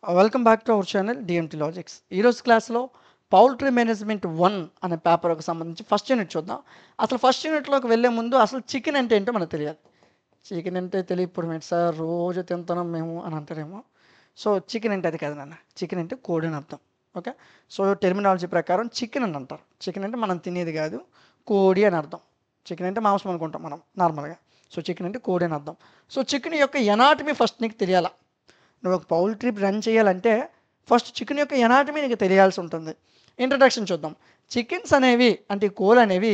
Welcome back to our channel DMT logics. ఈరోజు క్లాస్లో poultry management 1 అనే పేపర్కి సంబంధించి ఫస్ట్ యూనిట్ చూద్దాం. అసలు ఫస్ట్ యూనిట్లోకి వెళ్ళే ముందు అసలు చికెన్ అంటే ఏంటో మనకు తెలియాలి. చికెన్ అంటే తెలియకపోవడం ఏంటి సార్, రోజు తింటున్నాం మేము అని అంటారేమో. సో చికెన్ అంటే అది కాదు నాన్న, చికెన్ అంటే కోడి అని అర్థం. ఓకే, సో టెర్మినాలజీ ప్రకారం చికెన్ అని అంటారు. చికెన్ అంటే మనం తినేది కాదు, కోడి అని అర్థం. చికెన్ అంటే మాంసం అనుకుంటాం మనం నార్మల్గా. సో చికెన్ అంటే కోడి అని అర్థం. సో చికెన్ యొక్క ఎనాటమీ ఫస్ట్ నీకు తెలియాలా. నువ్వు ఒక పౌల్ట్రీ రన్ చేయాలంటే ఫస్ట్ చికెన్ యొక్క ఎనాటమీ నీకు తెలియాల్సి ఉంటుంది. ఇంట్రడక్షన్ చూద్దాం. చికెన్స్ అనేవి అంటే కోళ్ళు అనేవి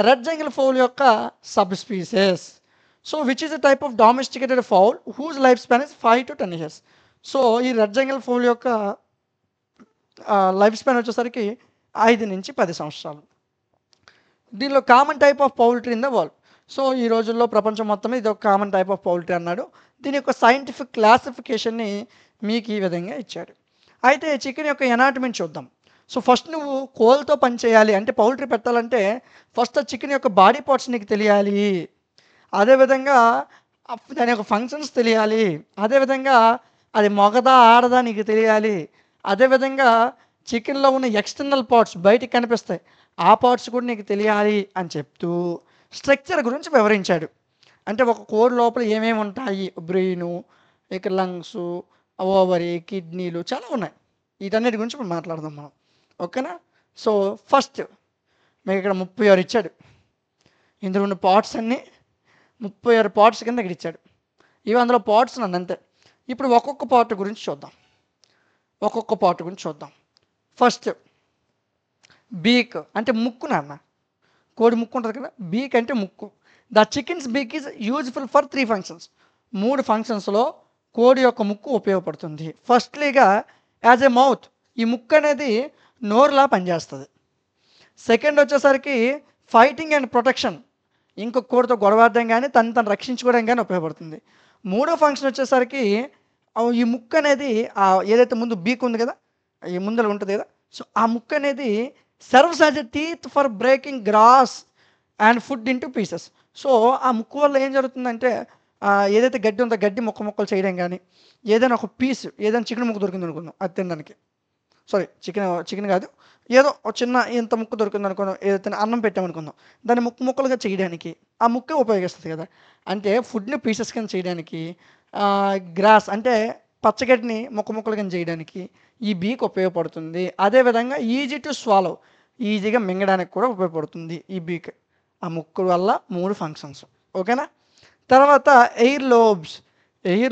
రెడ్ జంగిల్ ఫౌల్ యొక్క sub species. So which is the type of domesticated fowl whose life span is 5 to 10 years. So ఈ రెడ్ జంగిల్ ఫౌల్ యొక్క లైఫ్ స్పాన్ వచ్చేసరికి 5 నుంచి 10 సంవత్సరాలు. దీనిలో common type of poultry in the world. So ఈ రోజుల్లో ప్రపంచం మొత్తం ఇది ఒక కామన్ టైప్ ఆఫ్ పౌల్ట్రీ అన్నాడు. దీని యొక్క సైంటిఫిక్ క్లాసిఫికేషన్ని మీకు ఈ విధంగా ఇచ్చాడు. అయితే చికెన్ యొక్క ఎనాటమీని చూద్దాం. సో ఫస్ట్ నువ్వు కోల్తో పని చేయాలి అంటే పౌల్ట్రీ పెట్టాలంటే ఫస్ట్ చికెన్ యొక్క బాడీ పార్ట్స్ నీకు తెలియాలి. అదేవిధంగా దాని యొక్క ఫంక్షన్స్ తెలియాలి. అదేవిధంగా అది మొగదా ఆడదా నీకు తెలియాలి. అదేవిధంగా చికెన్లో ఉన్న ఎక్స్టర్నల్ పార్ట్స్ బయటికి కనిపిస్తాయి, ఆ పార్ట్స్ కూడా నీకు తెలియాలి అని చెప్తూ స్ట్రక్చర్ గురించి వివరించాడు. అంటే ఒక కోడి లోపల ఏమేమి ఉంటాయి, బ్రెయిను, ఇక లంగ్స్, ఓవరీ, కిడ్నీలు చాలా ఉన్నాయి. వీటన్నిటి గురించి మనం మాట్లాడదాం మనం. ఓకేనా. సో ఫస్ట్ మీకు ఇక్కడ 36 ఇచ్చాడు. ఇందులో ఉన్న పార్ట్స్ అన్నీ 36 పార్ట్స్ కింద ఇక్కడ ఇచ్చాడు. ఇవి అందులో పార్ట్స్ నన్ను అంతే. ఇప్పుడు ఒక్కొక్క పార్ట్ గురించి చూద్దాం. ఫస్ట్ బీక్ అంటే ముక్కు నాన్న. కోడి ముక్కు ఉంటుంది కదా, బీక్ అంటే ముక్కు. The chickens beak is useful for 3 functions. 3 ఫంక్షన్స్లో కోడి యొక్క ముక్కు ఉపయోగపడుతుంది. ఫస్ట్లీగా యాజ్ ఎ మౌత్, ఈ ముక్కు అనేది నోరులా పనిచేస్తుంది. సెకండ్ వచ్చేసరికి ఫైటింగ్ అండ్ ప్రొటెక్షన్, ఇంకొక కోడితో గొడవాడడం కానీ తను రక్షించుకోవడం కానీ ఉపయోగపడుతుంది. మూడో ఫంక్షన్ వచ్చేసరికి ఈ ముక్కు అనేది ఏదైతే ముందు బీక్ ఉంది కదా, ఈ ముందర ఉంటుంది కదా, సో ఆ ముక్కు అనేది serves as a teeth for breaking grass and food into pieces. So ఆ ముక్కు వల్ల ఏం జరుగుతుందంటే ఏదైతే గడ్డి ఉందో గడ్డి ముక్కలు చేయడం కానీ, ఏదైనా ఒక పీస్, ఏదైనా చికెన్ ముక్క దొరికింది అనుకుందాం అది తినడానికి, సారీ చికెన్ కాదు, ఏదో ఒక చిన్న ఇంత ముక్క దొరికింది అనుకుందాం, ఏదైతే అన్నం పెట్టామనుకుందాం, దాన్ని ముక్కలుగా చేయడానికి ఆ ముక్కే ఉపయోగిస్తుంది కదా. అంటే ఫుడ్ని పీసెస్ కింద చేయడానికి, గ్రాస్ అంటే పచ్చగడ్డిని ముక్కలు కింద చేయడానికి ఈ బీక్ ఉపయోగపడుతుంది. అదేవిధంగా ఈజీ టు స్వాలో, ఈజీగా మింగడానికి కూడా ఉపయోగపడుతుంది ఈ బీక్. ఆ ముక్కు వల్ల 3 ఫంక్షన్స్. ఓకేనా. తర్వాత ఎయిర్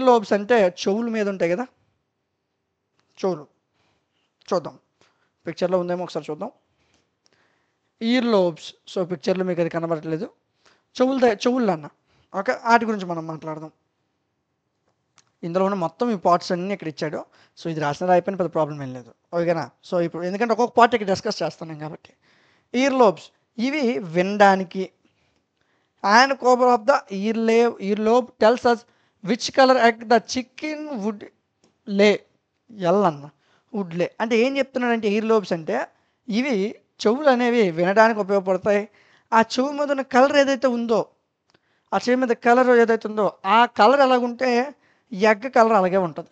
లోబ్స్ అంటే చెవుల మీద ఉంటాయి కదా, చెవులు చూద్దాం. పిక్చర్లో ఉందేమో ఒకసారి చూద్దాం. Year lobes. సో పిక్చర్లో మీకు అది కనబడట్లేదు. చెవులు అన్న. ఓకే, వాటి గురించి మనం మాట్లాడదాం. ఇందులో ఉన్న మొత్తం ఈ పార్ట్స్ అన్నీ ఇక్కడ ఇచ్చాడు. సో ఇది రాసిన అయిపోయిన పెద్ద ప్రాబ్లం ఏం లేదు. ఓకేనా. సో ఇప్పుడు ఎందుకంటే ఒక్కొక్క పార్ట్ ఇక్కడ డిస్కస్ చేస్తున్నాం కాబట్టి. ఇయర్ లోబ్స్ ఇవి వినడానికి. And colour of the ear lobe tells us which colour egg the chicken would lay. ఎల్లన్న వుడ్ లే అంటే ఏం చెప్తున్నాడంటే ఇయర్ లోబ్స్ అంటే ఇవి చెవులు అనేవి వినడానికి ఉపయోగపడతాయి. ఆ చెవు మీద ఉన్న కలర్ ఏదైతే ఉందో, ఆ చెవి మీద కలర్ ఏదైతే ఉందో ఆ కలర్ ఎలాగుంటే ఎగ్ కలర్ అలాగే ఉంటుంది.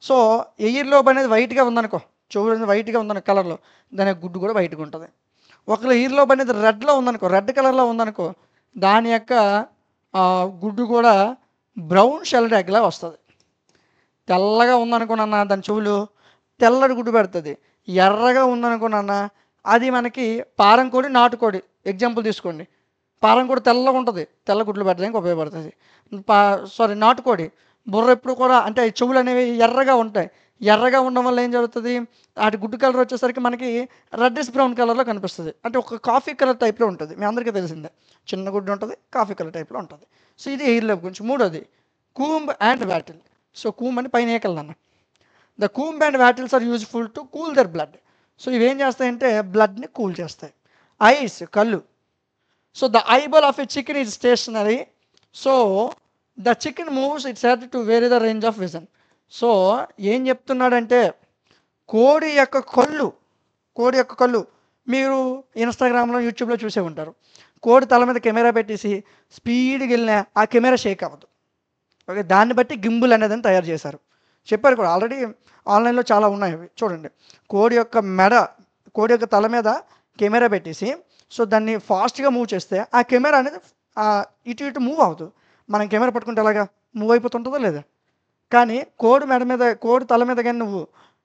సో ఎయిర్ లోబ్ అనేది వైట్గా ఉందనుకో, చెవులు అనేది వైట్గా ఉందనుకో కలర్లో, దాని గుడ్డు కూడా వైట్గా ఉంటుంది. ఒకవేళ ఎయిర్ లోబ్ అనేది రెడ్లో ఉందనుకో, రెడ్ కలర్లో ఉందనుకో, దాని యొక్క గుడ్డు కూడా బ్రౌన్ షెల్డ్ ఎగ్లా వస్తుంది. తెల్లగా ఉందనుకోనన్నా దాని చెవులు తెల్లటి గుడ్డు పెడుతుంది. ఎర్రగా ఉందనుకోనన్నా అది మనకి పారం కోడి, నాటుకోడి ఎగ్జాంపుల్ తీసుకోండి. పారం కోడి తెల్లగా ఉంటుంది, తెల్ల గుడ్లు పెట్టడానికి ఉపయోగపడుతుంది. నాటుకోడి బుర్ర ఎప్పుడు కూడా అంటే చెవులు అనేవి ఎర్రగా ఉంటాయి. ఎర్రగా ఉండడం వల్ల ఏం జరుగుతుంది, వాటి గుడ్డు కలర్ వచ్చేసరికి మనకి రెడ్డిష్ బ్రౌన్ కలర్లో కనిపిస్తుంది. అంటే ఒక కాఫీ కలర్ టైప్లో ఉంటుంది. మీ అందరికీ తెలిసిందే, చిన్న గుడ్డు ఉంటుంది, కాఫీ కలర్ టైప్లో ఉంటుంది. సో ఇది ఎయిర్ లోబ్ గురించి. మూడోది comb and wattle. So comb అని పైన ఏకలు అన్న. The comb and wattles are useful to cool their blood. So ఇవేం చేస్తాయంటే బ్లడ్ని కూల్ చేస్తాయి. ఐస్ కళ్ళు. So the eyeball of a chicken is stationary. So the chicken moves its head to vary the range of vision. So ఏం చెప్తున్నాడంటే కోడి యొక్క కళ్ళు మీరు ఇన్స్టాగ్రామ్లో, యూట్యూబ్లో చూసే ఉంటారు. కోడి తల మీద కెమెరా పెట్టేసి స్పీడ్కి వెళ్ళినా ఆ కెమెరా షేక్ అవ్వదు. ఓకే, దాన్ని బట్టి గింబుల్ అనేదని తయారు చేశారు. చెప్పారు కూడా ఆల్రెడీ, ఆన్లైన్లో చాలా ఉన్నాయి అవి. చూడండి, కోడి యొక్క తల మీద కెమెరా పెట్టేసి, సో దాన్ని ఫాస్ట్గా మూవ్ చేస్తే ఆ కెమెరా అనేది ఇటు ఇటు మూవ్ అవుతుంది. మనం కెమెరా పట్టుకుంటే ఎలాగా మూవ్ అయిపోతుంటుందో లేదా? కానీ కోడి తల మీద కానీ నువ్వు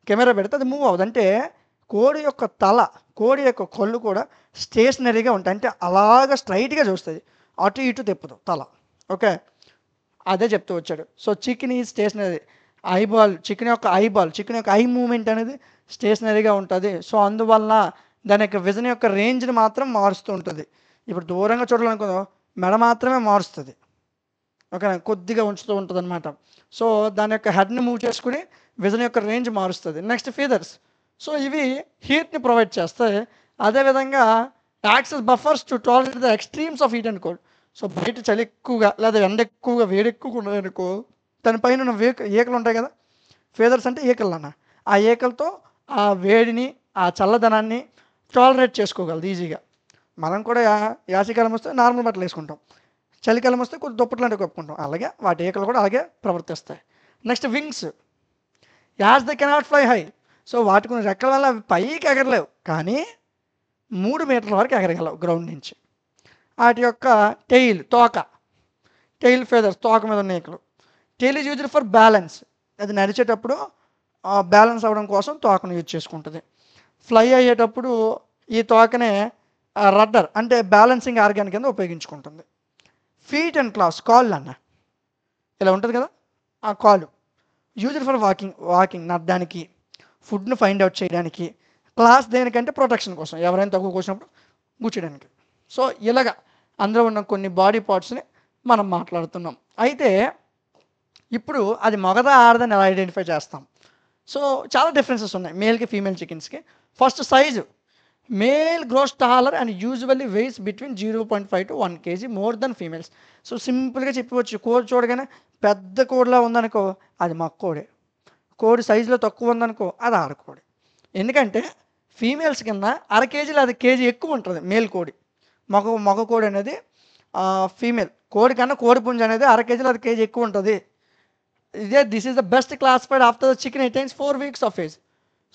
కెమెరా పెడితే అది మూవ్ అవ్వదు. అంటే కోడి యొక్క కళ్ళు కూడా స్టేషనరీగా ఉంటాయి. అంటే అలాగా స్ట్రైట్గా చూస్తుంది, అటు ఇటు తిప్పదు తల. ఓకే, అదే చెప్తూ వచ్చాడు. సో చికెన్ ఈ స్టేషనరీ చికెన్ యొక్క ఐ మూమెంట్ అనేది స్టేషనరీగా ఉంటుంది. సో అందువలన దాని యొక్క విజన్ యొక్క రేంజ్ని మాత్రం మారుస్తూ ఉంటుంది. ఇప్పుడు దూరంగా చూడాలనుకో మెడ మాత్రమే మారుస్తుంది. ఓకేనా, కొద్దిగా ఉంచుతూ ఉంటుంది అనమాట. సో దాని యొక్క హెడ్ని మూవ్ చేసుకుని విజన్ యొక్క రేంజ్ మారుస్తుంది. Next feathers. సో ఇవి హీట్ని ప్రొవైడ్ చేస్తాయి. అదేవిధంగా access buffers to tolerate the extremes of heat and cold. So బయట చలి ఎక్కువగా లేదా ఎండ ఎక్కువగా వేడి ఎక్కువగా ఉన్నదనుకో, దానిపైన ఉన్న ఈకలు ఉంటాయి కదా, ఫీదర్స్ అంటే ఈకలు అన్న. ఆ ఈకలతో ఆ వేడిని ఆ చల్లదనాన్ని టాలరేట్ చేసుకోగలదు ఈజీగా. మనం కూడా యాసకాలం వస్తే నార్మల్ బట్టలు వేసుకుంటాం, చలికాలం వస్తే కొంచెం దుప్పట్లు లాంటివి కప్పుకుంటాం. అలాగే వాటి ఈకలు కూడా అలాగే ప్రవర్తిస్తాయి. Next wings. As the cannot fly high. So వాటి కొన్ని రెక్కల వల్ల అవి పైకి ఎగరలేవు, కానీ 3 మీటర్ల వరకు ఎగరగలవు గ్రౌండ్ నుంచి. వాటి యొక్క టెయిల్ ఫెదర్స్, తోక మీద ఉన్న ఈకలు. Tail is used for balance. అది నడిచేటప్పుడు బ్యాలెన్స్ అవ్వడం కోసం తోకను యూజ్ చేసుకుంటుంది. ఫ్లై అయ్యేటప్పుడు ఈ తోకనే రడ్డర్ అంటే బ్యాలెన్సింగ్ ఆర్గాన్ కింద ఉపయోగించుకుంటుంది. ఫీట్ అండ్ క్లాస్, కాళ్ళు అన్న ఇలా ఉంటుంది కదా, ఆ కాలు యూజ్డ్ ఫర్ వాకింగ్ నడడానికి, ఫుడ్ను ఫైండ్ అవుట్ చేయడానికి. క్లాస్ దేనికంటే ప్రొటెక్షన్ కోసం, ఎవరైనా తక్కువ కూర్చున్నప్పుడు కూర్చోడానికి. సో ఇలాగా అందులో ఉన్న కొన్ని బాడీ పార్ట్స్ని మనం మాట్లాడుతున్నాం. అయితే ఇప్పుడు అది మగదా ఆడదని ఎలా ఐడెంటిఫై చేస్తాం? సో చాలా డిఫరెన్సెస్ ఉన్నాయి మేల్కి ఫీమేల్ చికెన్స్కి. First size. Male grows taller and usually weighs between 0.5 to 1 kg more than females. So సింపుల్గా చెప్పవచ్చు, కోడి చూడగానే పెద్ద కోడిలా ఉందనుకో అది మగ కోడి, కోడి సైజులో తక్కువ ఉందనుకో అది ఆడకోడి. ఎందుకంటే ఫీమేల్స్ కింద 1/2 kg లేదా కేజీ ఎక్కువ ఉంటుంది మేల్ కోడి. మగ కోడి అనేది ఫీమేల్ కోడి కన్నా కోడి పుంజు అనేది 1/2 kg లేదా కేజీ ఎక్కువ ఉంటుంది. This is the best classified after the chicken attains 4 weeks of age.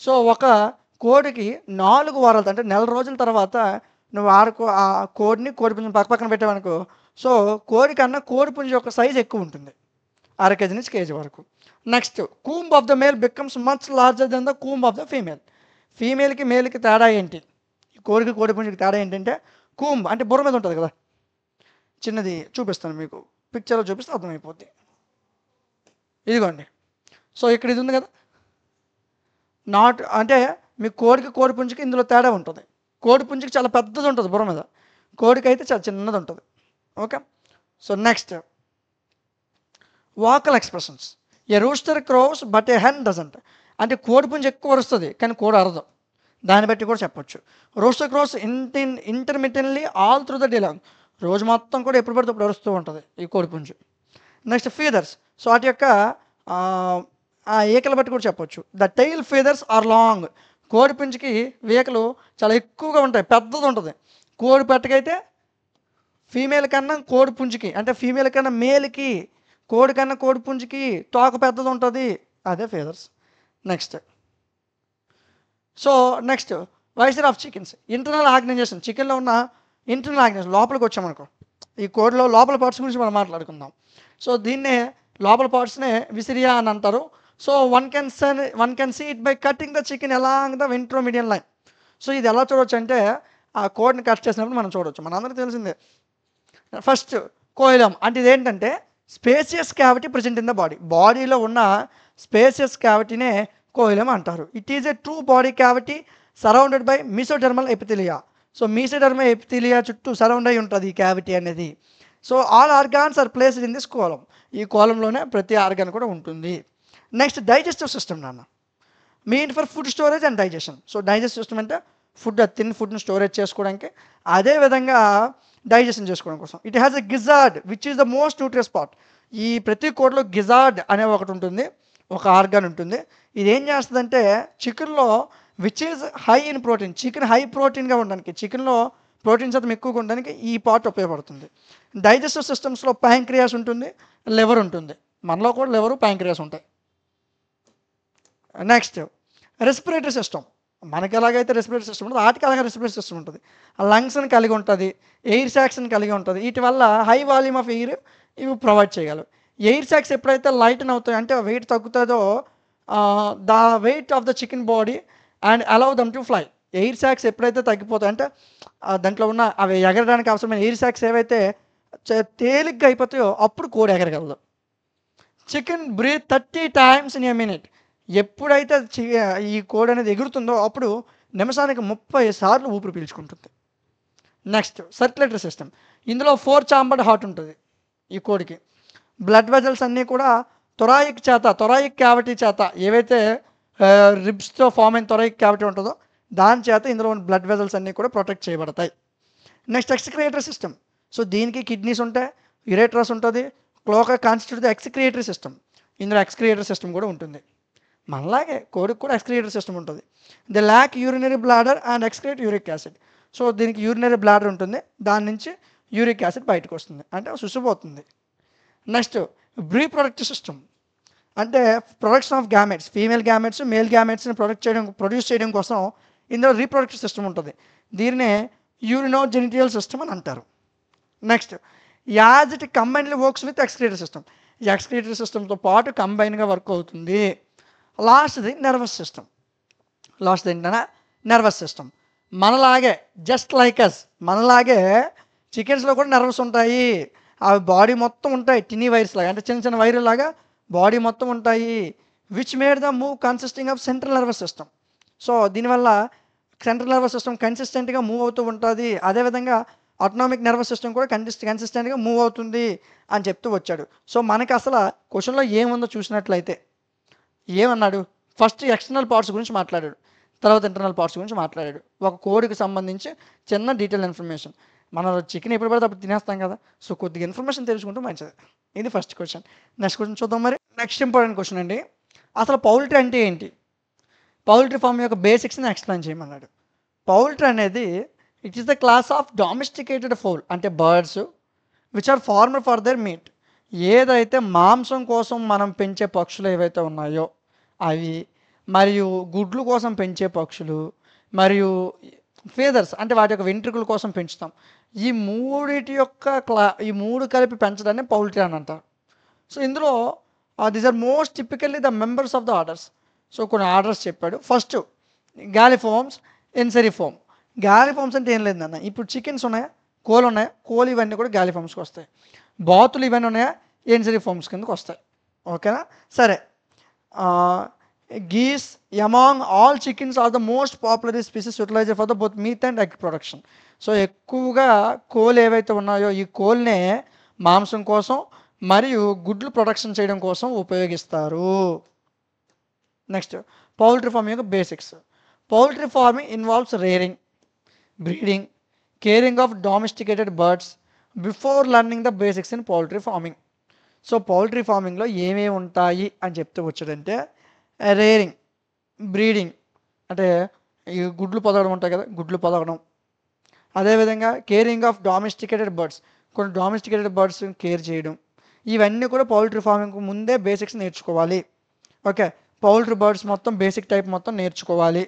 So ఒక కోడికి 4 వారాలు అంటే నెల రోజుల తర్వాత నువ్వు ఆ కోడిని కోడి పుంజుని పక్కన పెట్టావనుకో, సో కోడి కన్నా కోడి పుంజు యొక్క సైజ్ ఎక్కువ ఉంటుంది, 1/2 kg నుంచి కేజీ వరకు. Next comb of the male becomes much larger than the comb of the female. ఫీమేల్కి మేల్కి తేడా ఏంటి? కోడి పుంజుకి తేడా ఏంటంటే కూంబ్ అంటే బుర్ర మీద ఉంటుంది కదా, చిన్నది చూపిస్తాను మీకు, పిక్చర్లో చూపిస్తే అర్థమైపోద్ది. ఇదిగోండి, సో ఇక్కడ ఇది ఉంది కదా, అంటే మీ కోడి పుంజుకి ఇందులో తేడా ఉంటుంది. కోడి పుంజుకి చాలా పెద్దది ఉంటుంది బుర్ర మీద, కోడికి అయితే చాలా చిన్నది ఉంటుంది. Okay, so next vocal expressions. A rooster crores but A hen doesn't. అంటే కోడి పుంజు ఎక్కువ అరుస్తుంది కానీ కోడి అరదు, దాన్ని బట్టి కూడా చెప్పొచ్చు. Rooster crows intermittently all through the day long. రోజు మొత్తం కూడా ఎప్పుడు పడితే అప్పుడు అరుస్తూ ఉంటుంది ఈ కోడి పుంజు. Next feathers. సో వాటి యొక్క ఆ ఈకలు బట్టి కూడా చెప్పొచ్చు. The tail feathers are long. కోడి పుంజుకి ఈకలు చాలా ఎక్కువగా ఉంటాయి, పెద్దది ఉంటుంది. కోడి పెట్టకైతే ఫీమేల్ కన్నా కోడి పుంజుకి అంటే ఫీమేల్ కన్నా మేల్కి కోడి కన్నా కోడి పుంజుకి తోక పెద్దది ఉంటుంది, అదే feathers. Next visor of chickens. Internal organization. చికెన్లో ఉన్న ఇంటర్నల్ ఆర్గనైజేషన్ లోపలికి వచ్చామనుకో, ఈ కోడిలో లోపల పార్ట్స్ గురించి మనం మాట్లాడుకుందాం. సో దీన్నే లోపల పార్ట్స్నే విసిరియా అని అంటారు. So one can see it by cutting the chicken along the ventromedian line. సో ఇది ఎలా చూడవచ్చు అంటే ఆ కోడిని కట్ చేసినప్పుడు మనం చూడవచ్చు. మనందరికీ తెలిసిందే. ఫస్ట్ కోయిలమ్ అంటే ఇదేంటంటే spacious cavity present in the బాడీలో ఉన్న స్పేసియస్ క్యావిటీనే కోయిలమ్ అంటారు. It is a true body cavity surrounded by mesodermal epithelia. So mesodermal epithelia చుట్టూ సరౌండ్ అయి ఉంటుంది ఈ క్యావిటీ అనేది. So all organs are placed in this coelom. ఈ కోలంలోనే ప్రతి ఆర్గాన్ కూడా ఉంటుంది. నెక్స్ట్ డైజెస్టివ్ సిస్టమ్ నాన్న, main for food storage and digestion. So digestive system అంటే ఫుడ్ని స్టోరేజ్ చేసుకోవడానికి, అదేవిధంగా డైజెషన్ చేసుకోవడం కోసం. It has a gizzard which is the most nutritious part. ఈ ప్రతి కోడిలో గిజార్డ్ అనే ఒకటి ఉంటుంది, ఒక ఆర్గాన్ ఉంటుంది. ఇది ఏం చేస్తుందంటే చికెన్లో which is high in protein, chicken high ప్రోటీన్గా ఉండడానికి, చికెన్లో ప్రోటీన్ శాతం ఎక్కువగా ఉండడానికి ఈ పార్ట్ ఉపయోగపడుతుంది. డైజెస్టివ్ సిస్టమ్స్లో ప్యాంక్రియాస్ ఉంటుంది, లివర్ ఉంటుంది. మనలో కూడా లివరు ప్యాంక్రియాస్ ఉంటాయి. Next respiratory system. మనకి ఎలాగైతే రెస్పిరేటరీ సిస్టమ్ ఉంటుందో వాటికి అలాగే రెస్పిరేటరీ సిస్టమ్ ఉంటుంది. లంగ్స్ని కలిగి ఉంటుంది, ఎయిర్ సాక్స్ని కలిగి ఉంటుంది. వీటి వల్ల హై వాల్యూమ్ ఆఫ్ ఎయిర్ ఇవి ప్రొవైడ్ చేయగలవు. ఎయిర్ సాక్స్ ఎప్పుడైతే లైటన్ అవుతాయి అంటే వెయిట్ తగ్గుతుందో the weight of the chicken body and allow them to fly. Air sacs ఎప్పుడైతే తగ్గిపోతాయి అంటే దాంట్లో ఉన్న అవి ఎగరడానికి అవసరమైన ఎయిర్ సాక్స్ ఏవైతే తేలిగ్గా అయిపోతాయో అప్పుడు కోడి ఎగరగలదు. Chicken breath 30 times in a minute. ఎప్పుడైతే ఈ కోడి అనేది ఎగురుతుందో అప్పుడు నిమిషానికి 30 సార్లు ఊపిరి పీల్చుకుంటుంది. Next circulatory system. ఇందులో 4 chambered హార్ట్ ఉంటుంది ఈ కోడికి. బ్లడ్ వెజల్స్ అన్నీ కూడా థొరాయిక్ క్యావిటీ చేత ఏవైతే రిబ్స్తో ఫామ్ అయిన థొరాయిక్ క్యావిటీ ఉంటుందో దాని చేత ఇందులో ఉన్న బ్లడ్ వెజల్స్ అన్నీ కూడా ప్రొటెక్ట్ చేయబడతాయి. Next excretory system. సో దీనికి కిడ్నీస్ ఉంటాయి, యురేట్రస్ ఉంటుంది, cloaca constitute the excretory system. ఇందులో ఎక్స్క్రియేటరీ సిస్టమ్ కూడా ఉంటుంది. మనలాగే కోడికి కూడా ఎక్స్క్రియేటరీ సిస్టమ్ ఉంటుంది. The lack urinary bladder and excrete uric acid. So దీనికి యూరినరీ బ్లాడర్ ఉంటుంది, దాని నుంచి యూరిక్ యాసిడ్ బయటకు వస్తుంది అంటే సుసిపోతుంది. నెక్స్ట్ రీప్రొడక్టివ్ సిస్టమ్ అంటే production of gametes, female gametes male గ్యామెట్స్ని ప్రొడ్యూస్ చేయడం కోసం ఇందులో రీప్రొడక్టివ్ సిస్టమ్ ఉంటుంది. దీన్నే యూరినోజెనిటల్ సిస్టమ్ అని అంటారు. Next as it combinedly works with excretory system. ఈ ఎక్స్క్రియేటరీ సిస్టమ్తో పాటు కంబైన్గా వర్క్ అవుతుంది. లాస్ట్ది నర్వస్ సిస్టమ్. లాస్ట్ ఏంటంటే నర్వస్ సిస్టమ్. మనలాగే జస్ట్ లైక్ అస్, మనలాగే చికెన్స్లో కూడా నర్వస్ ఉంటాయి. అవి బాడీ మొత్తం ఉంటాయి, టినీ వైర్స్ లాగా అంటే చిన్న చిన్న వైర్ లాగా బాడీ మొత్తం ఉంటాయి. Which made the move consisting of central nervous system. So దీనివల్ల సెంట్రల్ నర్వస్ సిస్టమ్ కన్సిస్టెంట్గా మూవ్ అవుతూ ఉంటుంది. అదేవిధంగా ఆటోనామిక్ నర్వస్ సిస్టమ్ కూడా కన్సిస్టెంట్గా మూవ్ అవుతుంది అని చెప్తూ వచ్చాడు. సో మనకి అసలు క్వశ్చన్లో ఏముందో చూసినట్లయితే ఏమన్నాడు, ఫస్ట్ ఎక్స్టర్నల్ పార్ట్స్ గురించి మాట్లాడాడు, తర్వాత ఇంటర్నల్ పార్ట్స్ గురించి మాట్లాడాడు. ఒక కోడికి సంబంధించి చిన్న డీటెయిల్ ఇన్ఫర్మేషన్. మనం చికెన్ ఎప్పుడు పడితే అప్పుడు తినేస్తాం కదా, సో కొద్దిగా ఇన్ఫర్మేషన్ తెలుసుకుంటూ మంచిది. ఇది ఫస్ట్ క్వశ్చన్. నెక్స్ట్ క్వశ్చన్ చూద్దాం. మరి నెక్స్ట్ ఇంపార్టెంట్ క్వశ్చన్ అండి, అసలు పౌల్ట్రీ అంటే ఏంటి, పౌల్ట్రీ ఫామ్ యొక్క బేసిక్స్ని ఎక్స్ప్లెయిన్ చేయమన్నాడు. పౌల్ట్రీ అనేది it is the class of domesticated fowl అంటే birds which are farmed for their meat. ఏదైతే మాంసం కోసం మనం పెంచే పక్షులు ఏవైతే ఉన్నాయో అవి, మరియు గుడ్లు కోసం పెంచే పక్షులు, మరియు ఫీదర్స్ అంటే వాటి యొక్క వెంట్రుకల కోసం పెంచుతాం. ఈ మూడిటి యొక్క ఈ మూడు కలిపి పెంచడాన్ని పౌల్ట్రీ అని అంటారు. సో ఇందులో these are most typically the members of the orders. So కొన్ని ఆర్డర్స్ చెప్పాడు. First galliformes, anseriform. గాలిఫార్మ్స్ అంటే ఏం లేదన్న, ఇప్పుడు చికెన్స్ ఉన్నాయా, కోళ్ళు ఉన్నాయా, కోళ్ళు ఇవన్నీ కూడా గాలిఫార్మ్స్కి వస్తాయి. బాతులు ఇవన్నీ ఉన్నాయా, ఎన్సెరిఫార్మ్స్ కిందకి వస్తాయి. ఓకేనా, సరే. Geese among all chickens are the most popular species utilized for the both meat and egg production. So ఎక్కువగా కోళ్ళు ఏవైతే ఉన్నాయో ఈ కోళ్ళనే మాంసం కోసం మరియు గుడ్లు ప్రొడక్షన్ చేయడం కోసం ఉపయోగిస్తారు. నెక్స్ట్ పౌల్ట్రీ ఫార్మింగ్ యొక్క బేసిక్స్. Poultry farming involves rearing, breeding, caring of domesticated birds before learning the basics in poultry farming. So poultry ఫార్మింగ్లో ఏమేమి ఉంటాయి అని చెప్తూ వచ్చాడంటే రేరింగ్, బ్రీడింగ్ అంటే ఈ గుడ్లు పొదగడం ఉంటాయి కదా, గుడ్లు పొదగడం. అదేవిధంగా కేరింగ్ ఆఫ్ డొమెస్టికేటెడ్ బర్డ్స్, కొన్ని డొమెస్టికేటెడ్ బర్డ్స్ కేర్ చేయడం. ఇవన్నీ కూడా పౌల్ట్రీ ఫార్మింగ్కు ముందే బేసిక్స్ నేర్చుకోవాలి. ఓకే, పౌల్ట్రీ బర్డ్స్ మొత్తం బేసిక్ టైప్ మొత్తం నేర్చుకోవాలి.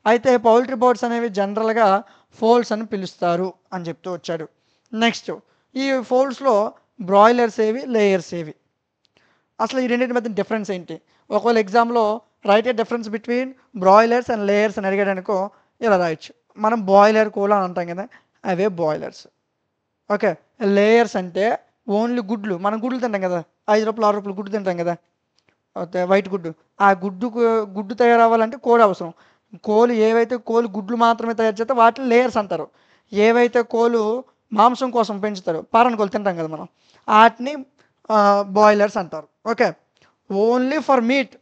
అయితే పౌల్ట్రీ బర్డ్స్ అనేవి జనరల్గా ఫోల్స్ అని పిలుస్తారు అని చెప్తూ వచ్చాడు. నెక్స్ట్ ఈ ఫోల్స్లో బ్రాయిలర్స్ ఏవి, లేయర్స్ ఏవి, అసలు ఈ రెండింటి మధ్య డిఫరెన్స్ ఏంటి. ఒకవేళ ఎగ్జామ్లో right a difference between broilers and layers అని అడిగాడనుకో ఇలా రాయొచ్చు. మనం బాయిలర్ కోళ్ళ అని అంటాం కదా, అవే బాయిలర్స్. ఓకే, లేయర్స్ అంటే ఓన్లీ గుడ్లు, మనం గుడ్లు తింటాం కదా, 5 రూపాయలు 6 రూపాయలు గుడ్డు తింటాం కదా, వైట్ గుడ్డు. ఆ గుడ్డు తయారవ్వాలంటే కోడి అవసరం. కోళ్ళు ఏవైతే కోళ్ళు గుడ్లు మాత్రమే తయారు చేస్తే వాటిని లేయర్స్ అంటారు. ఏవైతే కోళ్ళు మాంసం కోసం పెంచుతారు, పారణ కోళ్ళు తింటాం కదా మనం, వాటిని బాయిలర్స్ అంటారు. ఓకే, ఓన్లీ ఫర్ మీట్,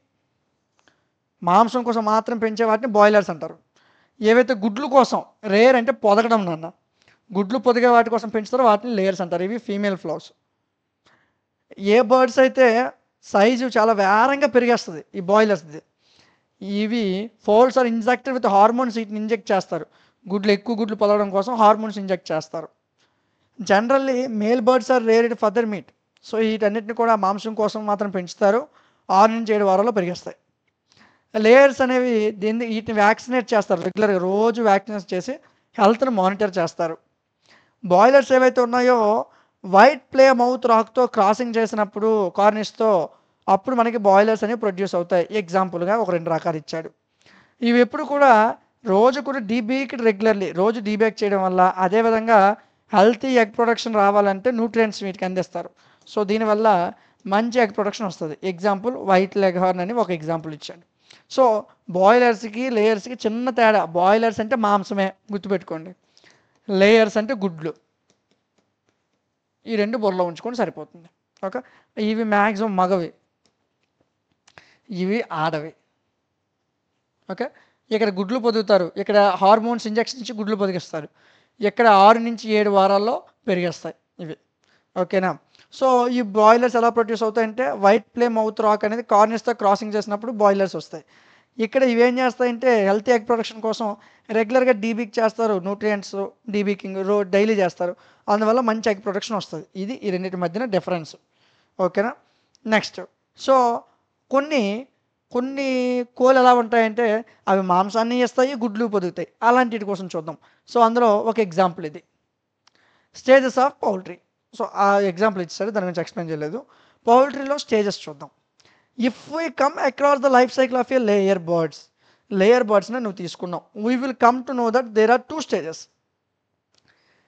మాంసం కోసం మాత్రం పెంచే వాటిని బాయిలర్స్ అంటారు. ఏవైతే గుడ్లు కోసం, రేర్ అంటే పొదగడం నాన్న, గుడ్లు పొదిగే వాటి కోసం పెంచుతారో వాటిని లేయర్స్ అంటారు. ఇవి ఫీమేల్ ఫ్లవర్స్. ఏ బర్డ్స్ అయితే సైజు చాలా వేరంగా పెరిగేస్తుంది ఈ బాయిలర్స్ది, ఇవి fowls are injected with hormones, వీటిని ఇంజెక్ట్ చేస్తారు. ఎక్కువ గుడ్లు పొదగడం కోసం హార్మోన్స్ ఇంజెక్ట్ చేస్తారు. Generally male birds are reared for their meat. So వీటన్నిటిని కూడా మాంసం కోసం మాత్రం పెంచుతారు. 6 నుంచి 7 వారాల్లో పెరిగేస్తాయి. లేయర్స్ అనేవి వీటిని వ్యాక్సినేట్ చేస్తారు రెగ్యులర్గా, రోజు వ్యాక్సినేట్ చేసి హెల్త్ని మానిటర్ చేస్తారు. బాయిలర్స్ ఏవైతే ఉన్నాయో వైట్ ప్లే మౌత్ రాక్తో క్రాసింగ్ చేసినప్పుడు కార్నిష్తో అప్పుడు మనకి బాయిలర్స్ అనేవి ప్రొడ్యూస్ అవుతాయి. ఎగ్జాంపుల్గా ఒక 2 రకాలు ఇచ్చాడు. ఇవి ఎప్పుడు కూడా రోజు కూడా డీబేక్ రెగ్యులర్లీ, రోజు డీబేక్ చేయడం వల్ల, అదేవిధంగా హెల్తీ ఎగ్ ప్రొడక్షన్ రావాలంటే న్యూట్రియంట్స్ వీటికి అందిస్తారు. సో దీనివల్ల మంచి ఎగ్ ప్రొడక్షన్ వస్తుంది. ఎగ్జాంపుల్ వైట్ లెగ్ హార్న్ అని ఒక ఎగ్జాంపుల్ ఇచ్చాడు. సో బాయిలర్స్కి లేయర్స్కి చిన్న తేడా. బాయిలర్స్ అంటే మాంసమే గుర్తుపెట్టుకోండి, లేయర్స్ అంటే గుడ్లు. ఈ 2 బుర్రలో ఉంచుకొని సరిపోతుంది. ఓకే, ఇవి మ్యాక్సిమం మగవి, ఇవి ఆడవి. ఓకే, ఇక్కడ గుడ్లు పొదుగుతారు, ఇక్కడ హార్మోన్స్ ఇంజెక్షన్ ఇచ్చి గుడ్లు పొదిగిస్తారు, ఇక్కడ 6 నుంచి 7 వారాల్లో పెరిగేస్తాయి ఇవి. ఓకేనా. సో ఈ బాయిలర్స్ ఎలా ప్రొడ్యూస్ అవుతాయంటే వైట్ ప్లే మౌత్ రాక్ అనేది కార్నిస్తో క్రాసింగ్ చేసినప్పుడు బాయిలర్స్ వస్తాయి. ఇక్కడ ఇవేం చేస్తాయంటే హెల్తీ ఎగ్ ప్రొడక్షన్ కోసం రెగ్యులర్గా డీబీక్ చేస్తారు, న్యూట్రియంట్స్ డీబీకింగ్ డైలీ చేస్తారు, అందువల్ల మంచి ఎగ్ ప్రొడక్షన్ వస్తుంది. ఇది ఈ రెండింటి మధ్యన డిఫరెన్స్. ఓకేనా. నెక్స్ట్, సో కొన్ని కొన్ని కోళ్ళు ఎలా ఉంటాయంటే అవి మాంసాన్ని ఇస్తాయి, గుడ్లు పొదుగుతాయి. అలాంటి కోసం చూద్దాం. సో అందులో ఒక ఎగ్జాంపుల్ ఇది, స్టేజెస్ ఆఫ్ పౌల్ట్రీ. సో ఆ ఎగ్జాంపుల్ ఇచ్చారు, దాని గురించి ఎక్స్ప్లెయిన్ చేయలేదు. పౌల్ట్రీలో స్టేజెస్ చూద్దాం. If we come across the life cycle of a layer బర్డ్స్ని నువ్వు తీసుకున్నావు, we will come to know that there are 2 stages.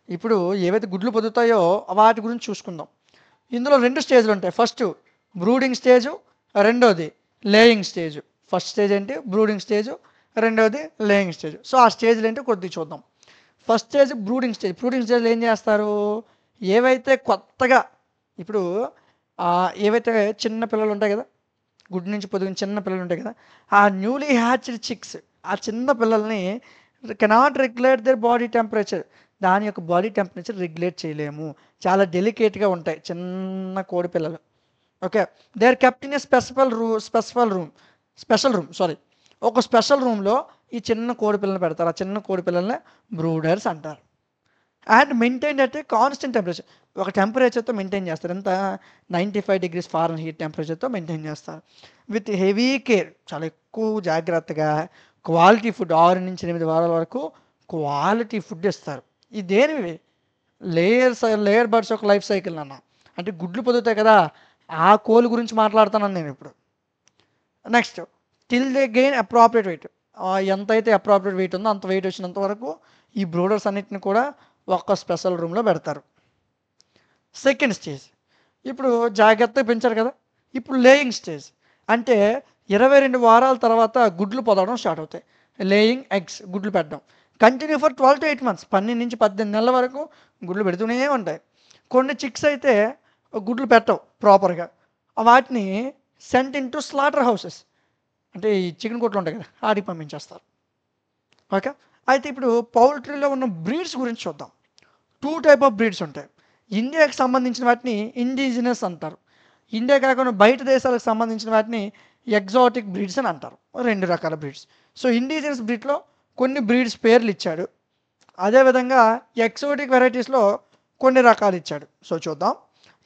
ఇప్పుడు ఏవైతే గుడ్లు పొదుగుతాయో వాటి గురించి చూసుకుందాం. ఇందులో 2 స్టేజ్లు ఉంటాయి. ఫస్ట్ బ్రూడింగ్ స్టేజు, రెండోది లేయింగ్ స్టేజ్. ఫస్ట్ స్టేజ్ ఏంటి? Brooding stage. రెండోది లేయింగ్ స్టేజ్. సో ఆ స్టేజ్లు ఏంటో కొద్దిగా చూద్దాం. First stage brooding stage. Brooding స్టేజ్లో ఏం చేస్తారు, ఏవైతే కొత్తగా ఇప్పుడు ఏవైతే చిన్న పిల్లలు ఉంటాయి కదా, గుడ్డు నుంచి పొదిగిన చిన్న పిల్లలు ఉంటాయి కదా, ఆ న్యూలీ హ్యాచ్డ్ చిక్స్, ఆ చిన్న పిల్లల్ని cannot regulate their body temperature. దాని యొక్క బాడీ టెంపరేచర్ రెగ్యులేట్ చేయలేము, చాలా డెలికేట్గా ఉంటాయి చిన్న కోడి పిల్లలు. Okay, they are kept in a special room ఒక స్పెషల్ రూమ్లో ఈ చిన్న కోడి పిల్లల్ని పెడతారు. ఆ చిన్న కోడి పిల్లల్ని బ్రూడర్స్ అంటారు. And maintain at a constant temperature, ఒక టెంపరేచర్తో మెయింటైన్ చేస్తారు. ఎంత? 95 degrees Fahrenheit టెంపరేచర్తో మెయింటైన్ చేస్తారు. విత్ హెవీ కేర్, చాలా ఎక్కువ జాగ్రత్తగా క్వాలిటీ ఫుడ్, 6 నుంచి 8 వారాల వరకు క్వాలిటీ ఫుడ్ ఇస్తారు. ఇదేనివి లేయర్ బర్డ్స్ ఒక లైఫ్ సైకిల్ అన్న, అంటే గుడ్లు పొదుగుతాయి కదా, ఆ కోలు గురించి మాట్లాడుతున్నాను నేను ఇప్పుడు. Next, till they gain appropriate weight. ఎంతైతే అప్రాప్రియేట్ వెయిట్ ఉందో అంత వెయిట్ వచ్చినంత వరకు ఈ బ్రూడర్స్ అన్నిటిని కూడా ఒక స్పెషల్ రూమ్లో పెడతారు. సెకండ్ స్టేజ్, ఇప్పుడు జాగ్రత్తగా పెంచారు కదా, ఇప్పుడు లేయింగ్ స్టేజ్. అంటే 22 వారాల తర్వాత గుడ్లు పొదవడం స్టార్ట్ అవుతాయి. లేయింగ్ ఎగ్స్, గుడ్లు పెట్టడం కంటిన్యూ ఫర్ 12 to 8 months, 12 నుంచి 18 నెలల వరకు గుడ్లు పెడుతూనే ఉంటాయి. కొన్ని చిక్స్ అయితే గుడ్లు పెట్టవు ప్రాపర్గా, వాటిని cent in to slaughter houses, అంటే ఈ చికెన్ కొట్లు ఉంటాయి కదా, ఆడికి పంపించేస్తారు. ఓకే, అయితే ఇప్పుడు పౌల్ట్రీలో ఉన్న బ్రీడ్స్ గురించి చూద్దాం. 2 type ఆఫ్ బ్రీడ్స్ ఉంటాయి. ఇండియాకి సంబంధించిన వాటిని ఇండిజినస్ అంటారు, ఇండియా కాకుండా బయట దేశాలకు సంబంధించిన వాటిని ఎగ్జాటిక్ బ్రీడ్స్ అని అంటారు. 2 రకాల బ్రీడ్స్. సో ఇండిజినస్ బ్రీడ్లో కొన్ని బ్రీడ్స్ పేర్లు ఇచ్చాడు, అదేవిధంగా ఎక్సోటిక్ వెరైటీస్లో కొన్ని రకాలు ఇచ్చాడు. సో చూద్దాం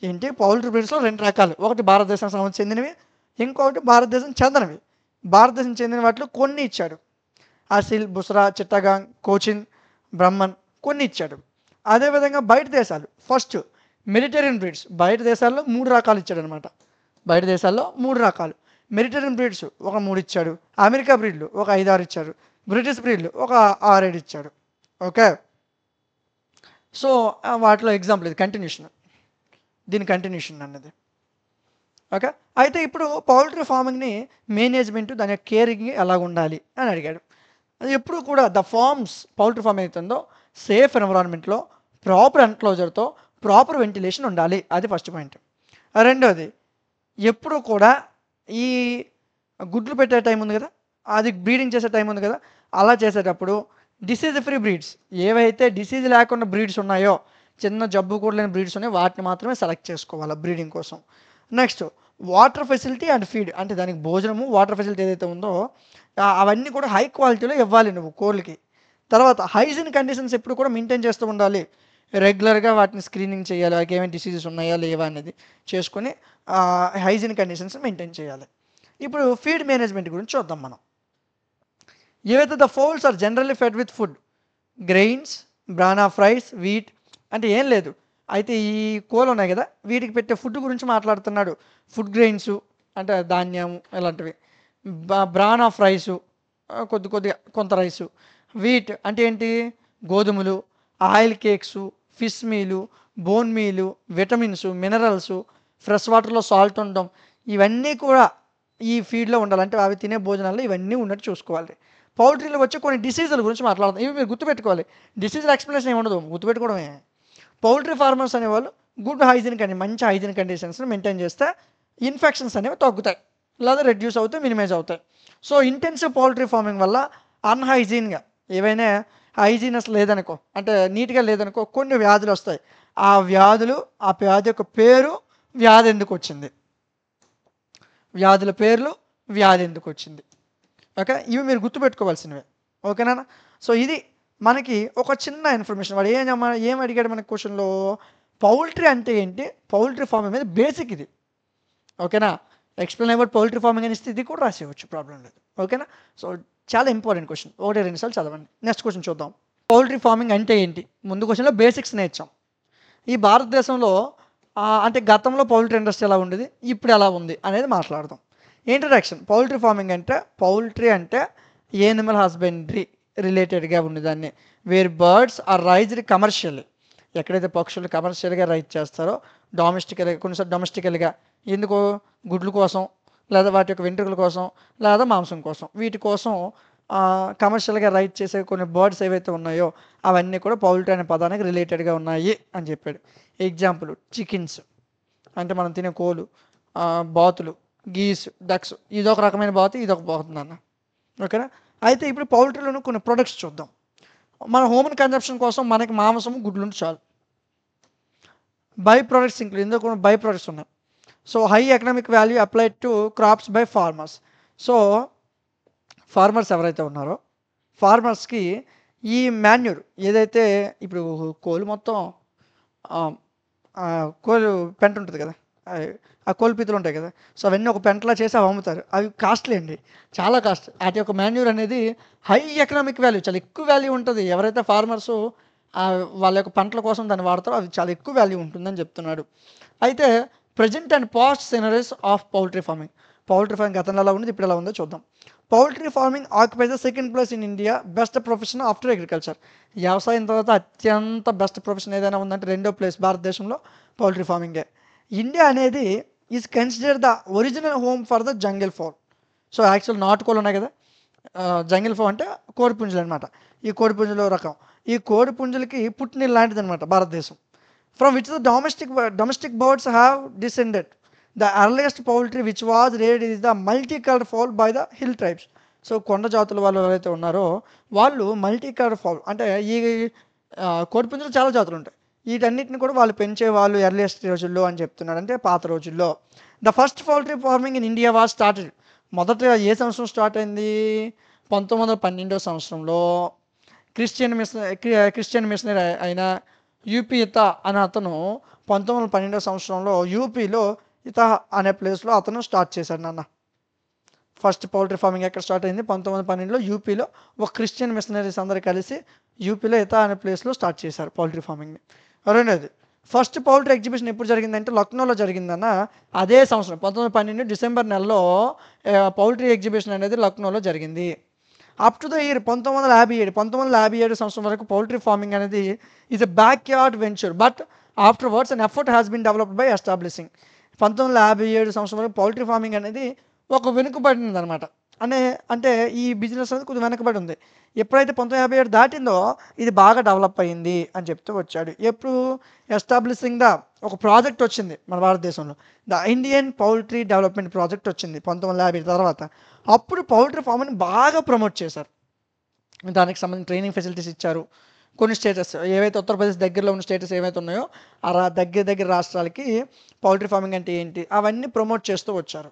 ఏంటి. పౌల్ట్రీ బ్రీడ్స్లో 2 రకాలు, ఒకటి భారతదేశానికి సంబంధించి చెందినవి, ఇంకొకటి భారతదేశం చెందనివి. భారతదేశం చెందిన వాటిలో కొన్ని ఇచ్చాడు, అసిల్, బుస్రా, చిట్టగాంగ్, కోచిన్, బ్రహ్మన్ కొన్ని ఇచ్చాడు. అదేవిధంగా బయట దేశాలు, ఫస్ట్ మెడిటేరియన్ బ్రీడ్స్, బయట దేశాల్లో 3 రకాలు ఇచ్చాడు అనమాట. బయట దేశాల్లో 3 రకాలు మెడిటేరియన్ బ్రీడ్స్ ఒక 3 ఇచ్చాడు, అమెరికా బ్రీడ్లు ఒక 5-6 ఇచ్చాడు, బ్రిటిష్ బ్రీడ్లు ఒక 6-7 ఇచ్చాడు. ఓకే, సో వాటిలో ఎగ్జాంపుల్ ఇది కంటిన్యూషన్, దీని కంటిన్యూషన్ అన్నది. ఓకే, అయితే ఇప్పుడు పౌల్ట్రీ ఫార్మింగ్ని మేనేజ్మెంట్, దాని యొక్క కేరింగ్ ఎలా ఉండాలి అని అడిగాడు. అది ఎప్పుడు కూడా పౌల్ట్రీ ఫార్మింగ్ అవుతుందో సేఫ్ ఎన్విరాన్మెంట్లో, ప్రాపర్ ఎన్క్లోజర్తో, ప్రాపర్ వెంటిలేషన్ ఉండాలి. అది ఫస్ట్ పాయింట్. రెండోది, ఎప్పుడు కూడా ఈ గుడ్లు పెట్టే టైం ఉంది కదా, అది బ్రీడింగ్ చేసే టైం ఉంది కదా, అలా చేసేటప్పుడు డిసీజ్ ఫ్రీ బ్రీడ్స్, ఏవైతే డిసీజ్ లేకుండా బ్రీడ్స్ ఉన్నాయో, చిన్న జబ్బు కూడా లేని బ్రీడ్స్ ఉన్నాయో వాటిని మాత్రమే సెలెక్ట్ చేసుకోవాలి బ్రీడింగ్ కోసం. Next, water facility and feed, అంటే దానికి భోజనము, వాటర్ ఫెసిలిటీ ఏదైతే ఉందో అవన్నీ కూడా హై క్వాలిటీలో ఇవ్వాలి నువ్వు కోళ్ళకి. తర్వాత హైజీన్ కండిషన్స్ ఎప్పుడు కూడా మెయింటైన్ చేస్తూ ఉండాలి. రెగ్యులర్గా వాటిని స్క్రీనింగ్ చేయాలి, వాటికి ఏమైనా డిసీజెస్ ఉన్నాయా లేవా అనేది చేసుకొని హైజీన్ కండిషన్స్ మెయింటైన్ చేయాలి. ఇప్పుడు ఫీడ్ మేనేజ్మెంట్ గురించి చూద్దాం మనం. ఏవైతే the fowls are generally fed with food, grains, bran of rice, wheat. అంటే ఏం లేదు, అయితే ఈ కోళ్ళు ఉన్నాయి కదా, వీటికి పెట్టే ఫుడ్ గురించి మాట్లాడుతున్నాడు. ఫుడ్ గ్రెయిన్స్ అంటే ధాన్యం ఇలాంటివి, బ్రాన్ ఆఫ్ రైసు కొద్దిగా కొంత రైసు, వీట్ అంటే ఏంటి, గోధుమలు, ఆయిల్ కేక్సు, ఫిష్ మీలు, బోన్ మీలు, విటమిన్స్, మినరల్స్, ఫ్రెష్ వాటర్లో సాల్ట్ ఉండడం, ఇవన్నీ కూడా ఈ ఫీడ్లో ఉండాలి. అంటే అవి తినే భోజనాల్లో ఇవన్నీ ఉన్నట్టు చూసుకోవాలి. పౌల్ట్రీలో వచ్చే కొన్ని డిసీజుల గురించి మాట్లాడదాం. ఇవి మీరు గుర్తుపెట్టుకోవాలి. డిసీజుల ఎక్స్ప్లెనేషన్ ఏమి ఉండదు, గుర్తుపెట్టుకోవడమే. పౌల్ట్రీ ఫార్మర్స్ అనేవాళ్ళు గుడ్ హైజీన్ కానీ మంచి హైజీన్ కండిషన్స్ని మెయింటైన్ చేస్తే ఇన్ఫెక్షన్స్ అనేవి తగ్గుతాయి లేదా రెడ్యూస్ అవుతాయి, మినిమైజ్ అవుతాయి. సో ఇంటెన్సివ్ పౌల్ట్రీ ఫార్మింగ్ వల్ల అన్హైజీన్గా ఏవైనా హైజీనస్ లేదనుకో, అంటే నీట్గా లేదనుకో, కొన్ని వ్యాధులు వస్తాయి. ఆ వ్యాధులు, ఆ వ్యాధి యొక్క పేరు, వ్యాధి ఎందుకు వచ్చింది, వ్యాధుల పేర్లు, వ్యాధి ఎందుకు వచ్చింది. ఓకే, ఇవి మీరు గుర్తుపెట్టుకోవాల్సినవి. ఓకేనా. సో ఇది మనకి ఒక చిన్న ఇన్ఫర్మేషన్. వాడు ఏం అడిగాడు మనకి క్వశ్చన్లో, పౌల్ట్రీ అంటే ఏంటి, పౌల్ట్రీ ఫార్మింగ్ మీద బేసిక్ ఇది. ఓకేనా. ఎక్స్ప్లెయిన్ అబౌట్ పౌల్ట్రీ ఫార్మింగ్ అని ఇస్తే ఇది కూడా రాసేయచ్చు, ప్రాబ్లం లేదు. ఓకేనా. సో చాలా ఇంపార్టెంట్ క్వశ్చన్, 1-2 సార్లు చదవండి. నెక్స్ట్ క్వశ్చన్ చూద్దాం. పౌల్ట్రీ ఫార్మింగ్ అంటే ఏంటి, ముందు క్వశ్చన్లో బేసిక్స్ నేర్చాం. ఈ భారతదేశంలో అంటే గతంలో పౌల్ట్రీ ఇండస్ట్రీ ఎలా ఉండేది, ఇప్పుడు ఎలా ఉంది అనేది మాట్లాడదాం. ఇంట్రడక్షన్. పౌల్ట్రీ ఫార్మింగ్ అంటే, పౌల్ట్రీ అంటే యానిమల్ హస్బెండరీ రిలేటెడ్గా ఉండేదాన్ని, where birds are raised commercially. ఎక్కడైతే పక్షులు కమర్షియల్గా రైజ్ చేస్తారో, డొమెస్టికల్గా, కొన్నిసార్లు డొమెస్టికల్గా, ఎందుకు, గుడ్ల కోసం, లేదా వాటి యొక్క వెంట్రుకల కోసం, లేదా మాంసం కోసం, వీటి కోసం కమర్షియల్గా రైజ్ చేసే కొన్ని బర్డ్స్ ఏవైతే ఉన్నాయో అవన్నీ కూడా పౌల్ట్రీ అనే పదానికి రిలేటెడ్గా ఉన్నాయి అని చెప్పాడు. ఎగ్జాంపుల్ చికెన్స్ అంటే మనం తినే కోళ్ళు, బాతులు, గీస్, డక్స్, ఇదొక రకమైన బాతు, ఇదొక బాతు నాన్న. ఓకేనా. అయితే ఇప్పుడు పౌల్ట్రీలోనే కొన్ని ప్రొడక్ట్స్ చూద్దాం. మన హ్యూమన్ కన్జంప్షన్ కోసం మనకి మాంసం, గుడ్లు ఉంటే చాలు. బై ప్రొడక్ట్స్ ఇంక్లూడ్, ఇందులో కొన్ని బై ప్రొడక్ట్స్ ఉన్నాయి. So high economic value applied to crops by farmers. So farmers ఎవరైతే ఉన్నారో ఫార్మర్స్కి ఈ మాన్యూర్ ఏదైతే, ఇప్పుడు కోళ్ళు మొత్తం కోళ్ళు పెంట ఉంటుంది కదా, ఆ కోళ్ళ పీతులు ఉంటాయి కదా, సో అవన్నీ ఒక పెంటలా చేసి అవి అమ్ముతారు. అవి కాస్ట్లీ అండి, చాలా కాస్ట్. వాటి యొక్క మాన్యూర్ అనేది హై ఎకనామిక్ వాల్యూ, చాలా ఎక్కువ వాల్యూ ఉంటుంది. ఎవరైతే ఫార్మర్సు వాళ్ళ యొక్క పంటల కోసం దాన్ని వాడతారో అవి చాలా ఎక్కువ వాల్యూ ఉంటుందని చెప్తున్నాడు. అయితే present and past sceneries of poultry farming. Poultry farming గతంలో ఎలా ఉంది, ఇప్పుడు ఎలా ఉందో చూద్దాం. Poultry farming occupies the second place in India best profession after agriculture. వ్యవసాయం తర్వాత అత్యంత బెస్ట్ ప్రొఫెషన్ ఏదైనా ఉందంటే రెండో ప్లేస్ భారతదేశంలో పౌల్ట్రీ ఫార్మింగే. ఇండియా అనేది is consider the original home for the jungle fowl. So actual నాటుకోళ్ళు ఉన్నాయి కదా, జంగిల్ ఫౌల్ అంటే కోడిపుంజులు అనమాట. ఈ కోడిపుంజుల రకం, ఈ కోడిపుంజులకి పుట్టినీళ్ళు లాంటిది అనమాట భారతదేశం. From which the domestic birds have descended. The earliest poultry which was reared is the multi coloured fowl by the hill tribes. So కొండ జాతుల వాళ్ళు ఎవరైతే ఉన్నారో వాళ్ళు మల్టీ కలర్డ్ ఫౌల్ అంటే ఈ కోడిపుంజులు చాలా జాతులు ఉంటాయి, వీటన్నిటిని కూడా వాళ్ళు పెంచేవాళ్ళు ఎర్లియస్ట్ రోజుల్లో అని చెప్తున్నాడు, అంటే పాత రోజుల్లో. The first poultry farming in India was started. మొదట ఏ సంవత్సరం స్టార్ట్ అయింది, 1912 సంవత్సరంలో. క్రిస్టియన్ మిషనరీ అయిన యూపీ ఇత అనే అతను 1912 సంవత్సరంలో యూపీలో ఇత అనే ప్లేస్లో అతను స్టార్ట్ చేశాడు నాన్న. ఫస్ట్ పౌల్ట్రీ ఫార్మింగ్ ఎక్కడ స్టార్ట్ అయింది, 1912లో యూపీలో ఒక క్రిస్టియన్ మిషనరీస్ అందరూ కలిసి యూపీలో ఇత అనే ప్లేస్లో స్టార్ట్ చేశారు పౌల్ట్రీ ఫార్మింగ్ని. రెండోది, ఫస్ట్ పౌల్ట్రీ ఎగ్జిబిషన్ ఎప్పుడు జరిగిందంటే లక్నోలో జరిగిందన్న. అదే సంవత్సరం 1912 డిసెంబర్ నెలలో పౌల్ట్రీ ఎగ్జిబిషన్ అనేది లక్నోలో జరిగింది. అప్ టు ద ఇయర్ 1957 సంవత్సరం వరకు పౌల్ట్రీ ఫార్మింగ్ అనేది is a back yard venture, but afterwards an effort has been developed by establishing. 1957 సంవత్సరం వరకు పౌల్ట్రీ ఫార్మింగ్ అనేది ఒక వెనుకబడింది అనమాట. అంటే ఈ బిజినెస్ అనేది కొంచెం వెనుకబడి ఉంది. ఎప్పుడైతే 1957 దాటిందో ఇది బాగా డెవలప్ అయ్యింది అని చెప్తూ వచ్చాడు. ఎప్పుడు ఎస్టాబ్లిషింగ్ ఒక ప్రాజెక్ట్ వచ్చింది మన భారతదేశంలో, the Indian poultry development project వచ్చింది 1950 తర్వాత. అప్పుడు పౌల్ట్రీ ఫార్మింగ్ బాగా ప్రమోట్ చేశారు, దానికి సంబంధించిన ట్రైనింగ్ ఫెసిలిటీస్ ఇచ్చారు. కొన్ని స్టేటస్ ఏవైతే ఉత్తరప్రదేశ్ దగ్గరలో ఉన్న స్టేటస్ ఏవైతే ఉన్నాయో ఆ దగ్గర రాష్ట్రాలకి పౌల్ట్రీ ఫార్మింగ్ అంటే ఏంటి అవన్నీ ప్రమోట్ చేస్తూ వచ్చారు.